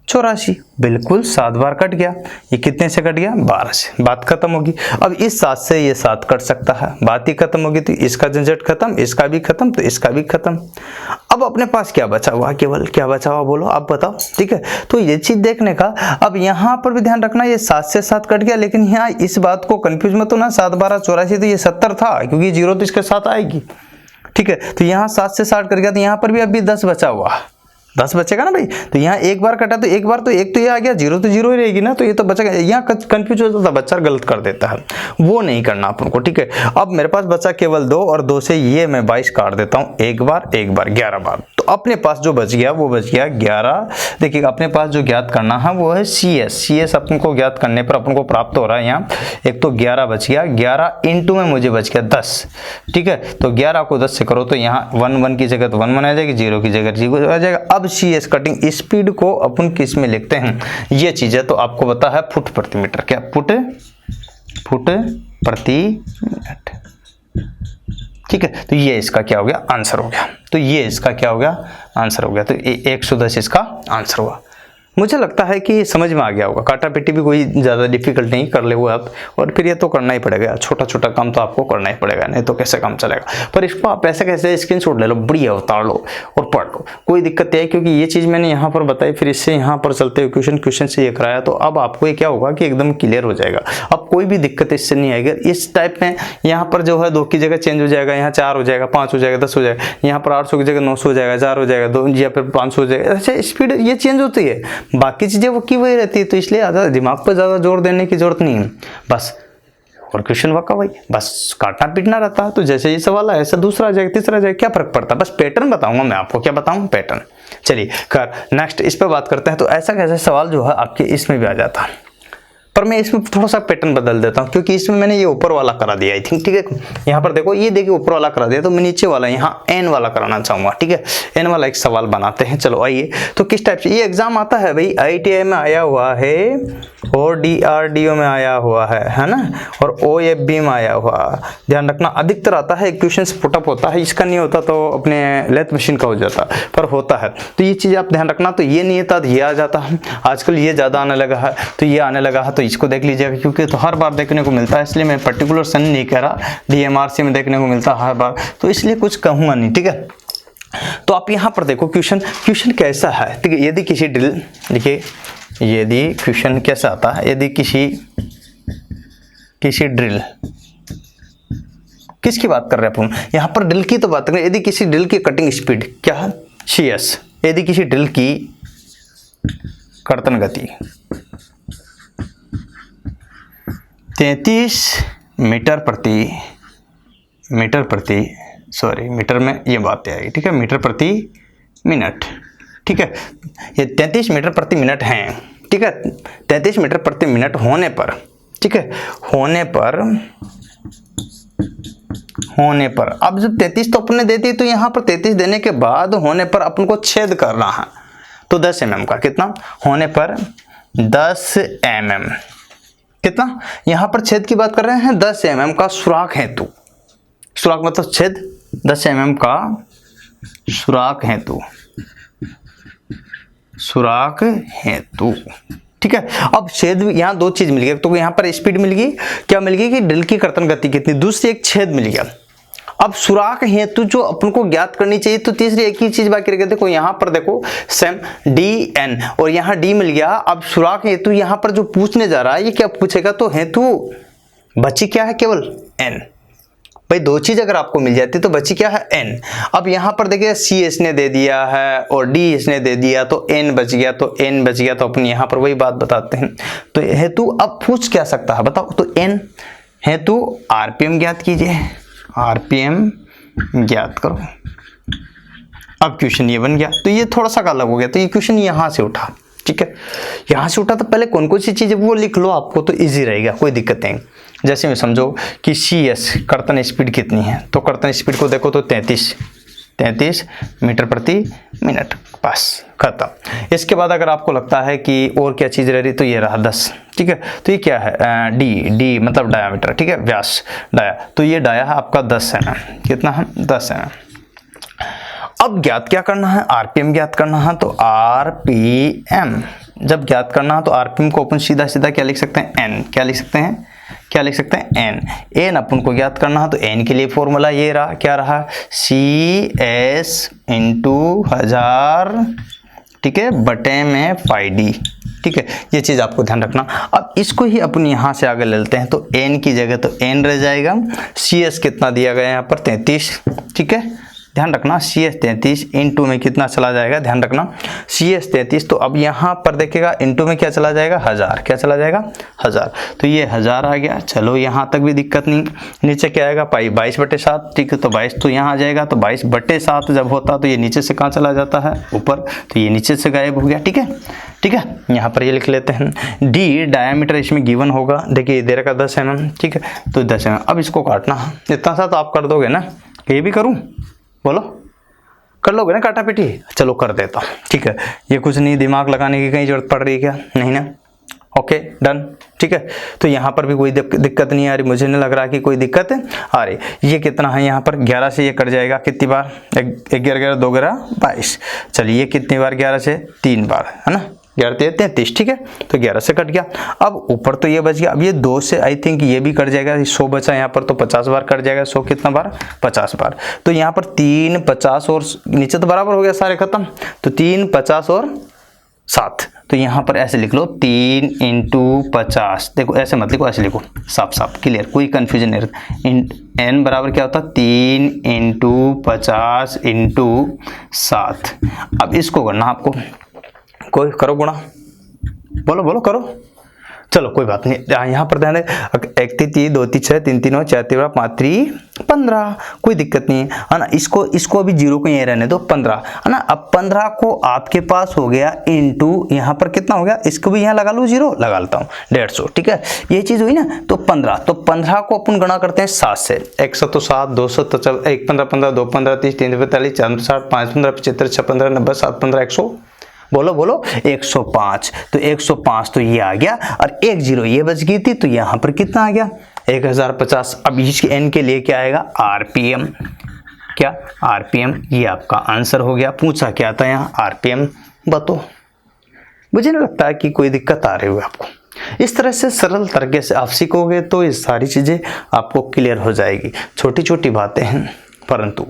84, बिल्कुल 7 बार कट गया। ये कितने से कट गया, 12 से, बात खत्म होगी। अब इस 7 से ये 7 कट सकता है, बात ही खत्म होगी। तो इसका झंझट खत्म, इसका भी खत्म, तो इसका भी खत्म। अब अपने पास क्या बचा हुआ, केवल क्या बचा हुआ, बोलो आप बताओ। ठीक है, तो ये चीज देखने का। अब यहाँ पर भी ध्यान रखना, ये 7 से 7 कट गया, लेकिन यहाँ इस बात को कंफ्यूज मत होना, 7 12 84 तो ये 70 था, क्योंकि 0 तो इसके साथ आएगी। ठीक है, तो यहाँ 7 से 60 कट गया, तो यहाँ पर भी अभी 10 बचा हुआ, 10 बचेगा ना भाई। तो यहाँ एक बार कटा तो एक बार तो एक तो ये आ गया, 0 तो 0 ही रहेगी ना, तो ये तो बचेगा। यहाँ कंफ्यूज हो जाता है बच्चा, गलत कर देता है, वो नहीं करना अपन को। ठीक है, अब मेरे पास बचा केवल 2, और 2 से ये मैं 22 काट देता हूँ, एक बार 11 बार। तो अपने पास जो बच गया वो बच गया 11। देखिए अपने पास जो ज्ञात करना है वो है CS अपन को ज्ञात करने पर अपन को प्राप्त हो रहा है यहाँ, एक तो 11 बच गया, 11 इंटू में मुझे बच गया 10। ठीक है, तो 11 को 10 से करो तो यहाँ 1 की जगह तो 1 आ जाएगी, 0 की जगह 0 आ जाएगा। अब CS कटिंग स्पीड को अपन किस में लिखते हैं, ये चीज है, तो आपको पता है फुट प्रति मीटर, क्या फुट प्रति मिनट। ठीक है, तो ये इसका क्या हो गया, आंसर हो गया। तो ये इसका क्या हो गया, आंसर हो गया। तो 110 इसका आंसर हुआ। मुझे लगता है कि समझ में आ गया होगा। काटा पेटी भी कोई ज़्यादा डिफिकल्ट नहीं, कर ले वो आप, और फिर ये तो करना ही पड़ेगा, छोटा छोटा काम तो आपको करना ही पड़ेगा, नहीं तो कैसे काम चलेगा। पर इसको आप ऐसे कैसे स्क्रीनशॉट ले लो, बढ़िया उतार लो और पढ़ लो, कोई दिक्कत नहीं है, क्योंकि ये चीज़ मैंने यहाँ पर बताई, फिर इससे यहाँ पर चलते हुए क्वेश्चन से ये कराया, तो अब आपको ये क्या होगा कि एकदम क्लियर हो जाएगा। अब कोई भी दिक्कत इससे नहीं आएगी। इस टाइप में यहाँ पर जो है 2 की जगह चेंज हो जाएगा, यहाँ 4 हो जाएगा, 5 हो जाएगा, 10 हो जाएगा, यहाँ पर 800 की जगह 900 हो जाएगा, 4 हो जाएगा, 2 या फिर 500 हो जाएगा, ऐसे स्पीड ये चेंज होती है, बाकी चीज़ें वो की वही रहती है। तो इसलिए ज़्यादा दिमाग पर ज़्यादा जोर देने की जरूरत नहीं है, बस और क्वेश्चन वर्क का वही, बस काटना पीटना रहता है। तो जैसे ये सवाल है ऐसा दूसरा आ जाएगा, तीसरा आ जाएगा, क्या फर्क पड़ता है, बस पैटर्न बताऊंगा मैं आपको। क्या बताऊं, पैटर्न। चलिए कर नेक्स्ट इस पर बात करते हैं। तो ऐसा कैसा सवाल जो है आपके इसमें भी आ जाता है, पर मैं इसमें थोड़ा सा पैटर्न बदल देता हूँ, क्योंकि इसमें मैंने ये ऊपर वाला करा दिया आई थिंक। ठीक है, यहाँ पर देखो, ये देखिए ऊपर वाला करा दिया, तो मैं नीचे वाला यहाँ एन वाला कराना चाहूंगा। ठीक है, एन वाला एक सवाल बनाते हैं। चलो आइए, तो किस टाइप से ये एग्जाम आता है भाई, IITI में आया हुआ है और DRDO में आया हुआ है ना, और OFB में आया हुआ। ध्यान रखना अधिकतर आता है, क्वेश्चन पुटअप होता है, इसका नहीं होता तो अपने लेथ मशीन का हो जाता, पर होता है। तो ये चीज़ आप ध्यान रखना। तो ये नहीं था, ये आ जाता है, आजकल ये ज़्यादा आने लगा है, तो ये आने लगा है, तो इसको देख लीजिएगा, क्योंकि तो हर बार देखने को मिलता है, इसलिए मैं पर्टिकुलर सन नहीं कह रहा, DMRC में देखने को मिलता है हर बार, तो इसलिए कुछ कहूँगा नहीं। ठीक है, तो आप यहाँ पर देखो क्वेश्चन कैसा है। ठीक है, यदि किसी ड्रिल, देखिए यदि क्वेश्चन कैसा आता है, यदि किसी ड्रिल, किसकी बात कर रहे हैं अपन यहाँ पर, ड्रिल की तो बात कर रहे हैं। यदि किसी ड्रिल की कटिंग स्पीड क्या है, CS, यदि किसी ड्रिल की कर्तन गति 33 मीटर में ये बात आएगी, ठीक है, मीटर प्रति मिनट, ठीक है। ये 33 मीटर प्रति मिनट हैं, ठीक है। 33 मीटर प्रति मिनट होने पर, ठीक है, होने पर अब जब 33 तो अपने देती है, तो यहाँ पर 33 देने के बाद होने पर अपन को छेद करना है, तो 10 mm का, कितना होने पर 10 mm, कितना, यहाँ पर छेद की बात कर रहे हैं, 10 mm का सुराख हेतु, सुराख मतलब छेद, 10 mm का सुराख हेतु, ठीक है। अब छेद, यहाँ दो चीज मिल गई, तो यहाँ पर स्पीड मिल गई, क्या मिल गई कि ड्रिल की कर्तन गति कितनी, दूसरी एक छेद मिल गया। अब सुराख हेतु जो अपन को ज्ञात करनी चाहिए, तो तीसरी एक ही चीज बाकी रह गई। देखो यहाँ पर देखो सेम DN और यहाँ D मिल गया। अब सुराख हेतु यहाँ पर जो पूछने जा रहा है, ये क्या पूछेगा, तो हेतु बची क्या है, केवल N। भाई दो चीज अगर आपको मिल जाती तो बची क्या है, N। अब यहाँ पर देखिए C इसने दे दिया है और D इसने दे दिया, तो N बच गया, तो अपन यहाँ पर वही बात बताते हैं। तो हेतु अब पूछ क्या सकता है, बताओ, तो N हेतु RPM ज्ञात कीजिए, RPM ज्ञात करो। अब क्वेश्चन ये बन गया, तो ये थोड़ा सा अलग हो गया, तो ये क्वेश्चन यहाँ से उठा, ठीक है, यहाँ से उठा। तो पहले कौन कौन सी चीजें वो लिख लो, आपको तो इजी रहेगा, कोई दिक्कत नहीं। जैसे में समझो कि CS कर्तन स्पीड कितनी है, तो कर्तन स्पीड को देखो तो 33 मीटर प्रति मिनट, बस खत्म। इसके बाद अगर आपको लगता है कि और क्या चीज़ रह रही, तो ये रहा 10, ठीक है। तो ये क्या है, D मतलब डायामीटर, ठीक है, व्यास, डाया, तो ये डाया है आपका 10 mm, कितना है, 10 mm। अब ज्ञात क्या करना है, RPM ज्ञात करना है, तो RPM जब ज्ञात करना है, तो RPM को अपन सीधा क्या लिख सकते हैं, N, क्या लिख सकते हैं, N अपन को ज्ञात करना है। तो N के लिए फॉर्मूला ये रहा, क्या रहा, CS इंटू 1000, ठीक है, बटे में πd, ठीक है, ये चीज़ आपको ध्यान रखना। अब इसको ही अपन यहाँ से आगे ले लेते हैं, तो N की जगह तो N रह जाएगा, CS कितना दिया गया यहाँ पर 33, ठीक है, ध्यान रखना, CS 33 इंटू में कितना चला जाएगा, ध्यान रखना, CS 33, तो अब यहाँ पर देखेगा इंटू में क्या चला जाएगा, 1000, क्या चला जाएगा, 1000, तो ये 1000 आ गया। चलो यहाँ तक भी दिक्कत नहीं। नीचे क्या आएगा, पाई 22/7, ठीक है, तो 22 तो यहाँ आ जाएगा, तो 22/7 जब होता तो ये नीचे से कहाँ चला जाता है, ऊपर, तो ये नीचे से गायब हो गया, ठीक है, यहाँ पर ये लिख लेते हैं। D डायमीटर इसमें गिवन होगा, देखिए दे रखा 10 mm, ठीक है, तो 10 mm। अब इसको काटना है, इतना सा तो आप कर दोगे ना, ये भी करूँ, बोलो, कर लोगे ना काटा पीटी, चलो कर देता हूँ, ठीक है, ये कुछ नहीं, दिमाग लगाने की कहीं जरूरत पड़ रही है क्या, नहीं ना, ओके डन, ठीक है। तो यहाँ पर भी कोई दिक्कत नहीं आ रही, मुझे नहीं लग रहा कि कोई दिक्कत आ रही। ये कितना है, यहाँ पर 11 से ये कट जाएगा, कितनी बार, 11 2 11 22, चलिए ये कितनी बार, 11 से 3 बार, है ना, 11 33, ठीक है, तो 11 से कट गया। अब ऊपर तो ये बच गया, अब ये 2 से आई थिंक ये भी कट जाएगा, 100 बचा यहाँ पर, तो 50 बार कट जाएगा, 100 कितना बार, 50 बार, तो यहाँ पर 3 50 और नीचे तो बराबर हो गया, सारे खत्म, तो 3 50 और 7, तो यहाँ पर ऐसे लिख लो 3 × 50, देखो ऐसे मत लिखो, ऐसे लिखो, साफ क्लियर, कोई कंफ्यूजन नहीं। n बराबर क्या होता है, 3 × 50 × 7। अब इसको करना आपको, कोई करो गुणा, बोलो करो, चलो कोई बात नहीं, यहाँ पर ध्यान है, 1 3 2 6 3 3 4 3 5 3 15, कोई दिक्कत नहीं है ना। इसको अभी 0 को यहीं रहने दो, 15 है ना। अब 15 को आपके पास हो गया इंटू, यहाँ पर कितना हो गया, इसको भी यहाँ लगा लूँ, 0 लगा लेता हूँ, 150, ठीक है, ये चीज़ हुई ना। तो 15 को अपन गणा करते हैं 7 से, 107 200 1 15 15 2 15 30 3 45 4 60 5 15 75 6 15 90 7 15 100, बोलो 105, तो 105 तो ये आ गया, और 1 0 ये बच गई थी, तो यहाँ पर कितना आ गया, 1050। अब इसके n के लिए क्या आएगा, RPM, क्या RPM, ये आपका आंसर हो गया। पूछा क्या था यहाँ, RPM बताओ। मुझे नहीं लगता है कि कोई दिक्कत आ रही होगी आपको। इस तरह से सरल तरीके से आप सीखोगे तो ये सारी चीज़ें आपको क्लियर हो जाएगी। छोटी छोटी बातें हैं परंतु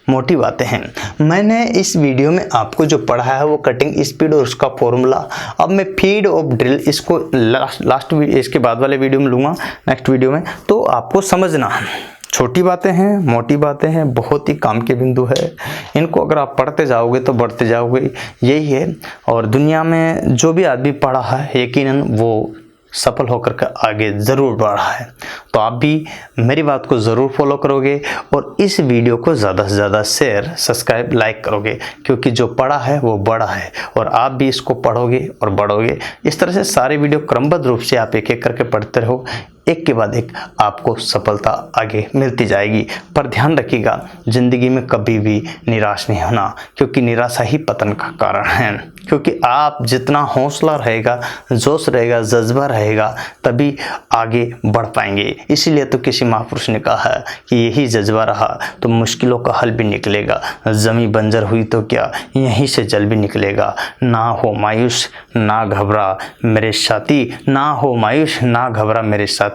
मोटी बातें हैं। मैंने इस वीडियो में आपको जो पढ़ाया है वो कटिंग स्पीड और उसका फॉर्मूला। अब मैं फीड ऑफ ड्रिल इसको लास्ट इसके बाद वाले वीडियो में लूँगा, नेक्स्ट वीडियो में, तो आपको समझना है। छोटी बातें हैं, मोटी बातें हैं, बहुत ही काम के बिंदु है। इनको अगर आप पढ़ते जाओगे तो बढ़ते जाओगे, यही है। और दुनिया में जो भी आदमी पढ़ा है यकीनन वो सफल होकर के आगे ज़रूर बढ़ा है। तो आप भी मेरी बात को ज़रूर फॉलो करोगे और इस वीडियो को ज़्यादा से ज़्यादा शेयर, सब्सक्राइब, लाइक करोगे, क्योंकि जो पढ़ा है वो बड़ा है और आप भी इसको पढ़ोगे और बढ़ोगे। इस तरह से सारे वीडियो क्रमबद्ध रूप से आप एक एक करके पढ़ते रहो, एक के बाद एक आपको सफलता आगे मिलती जाएगी। पर ध्यान रखिएगा, ज़िंदगी में कभी भी निराश नहीं होना, क्योंकि निराशा ही पतन का कारण है। क्योंकि आप जितना हौसला रहेगा, जोश रहेगा, जज्बा रहेगा, तभी आगे बढ़ पाएंगे। इसीलिए तो किसी महापुरुष ने कहा है कि यही जज्बा रहा तो मुश्किलों का हल भी निकलेगा, ज़मीं बंजर हुई तो क्या यहीं से जल भी निकलेगा। ना हो मायूस ना घबरा मेरे साथी, ना हो मायूस ना घबरा मेरे साथी,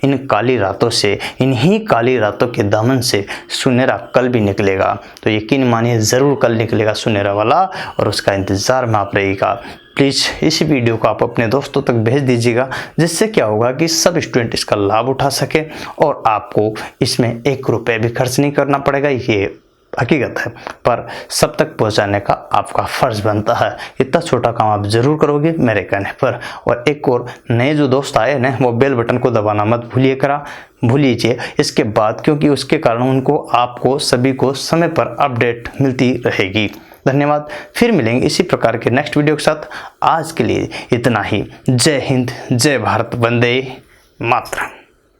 इन काली रातों से, इन्हीं काली रातों के दामन से सुनहरा कल भी निकलेगा। तो यकीन मानिए ज़रूर कल निकलेगा सुनहरा वाला, और उसका इंतज़ार में आप रहिएगा। प्लीज़ इस वीडियो को आप अपने दोस्तों तक भेज दीजिएगा, जिससे क्या होगा कि सब स्टूडेंट इसका लाभ उठा सके और आपको इसमें 1 रुपये भी खर्च नहीं करना पड़ेगा। ये हकीकत है, पर सब तक पहुंचाने का आपका फ़र्ज़ बनता है। इतना छोटा काम आप ज़रूर करोगे मेरे कहने पर। और एक और नए जो दोस्त आए ना, वो बेल बटन को दबाना मत भूलिए इसके बाद, क्योंकि उसके कारण उनको, आपको, सभी को समय पर अपडेट मिलती रहेगी। धन्यवाद। फिर मिलेंगे इसी प्रकार के नेक्स्ट वीडियो के साथ। आज के लिए इतना ही। जय हिंद, जय भारत, वंदे मातरम।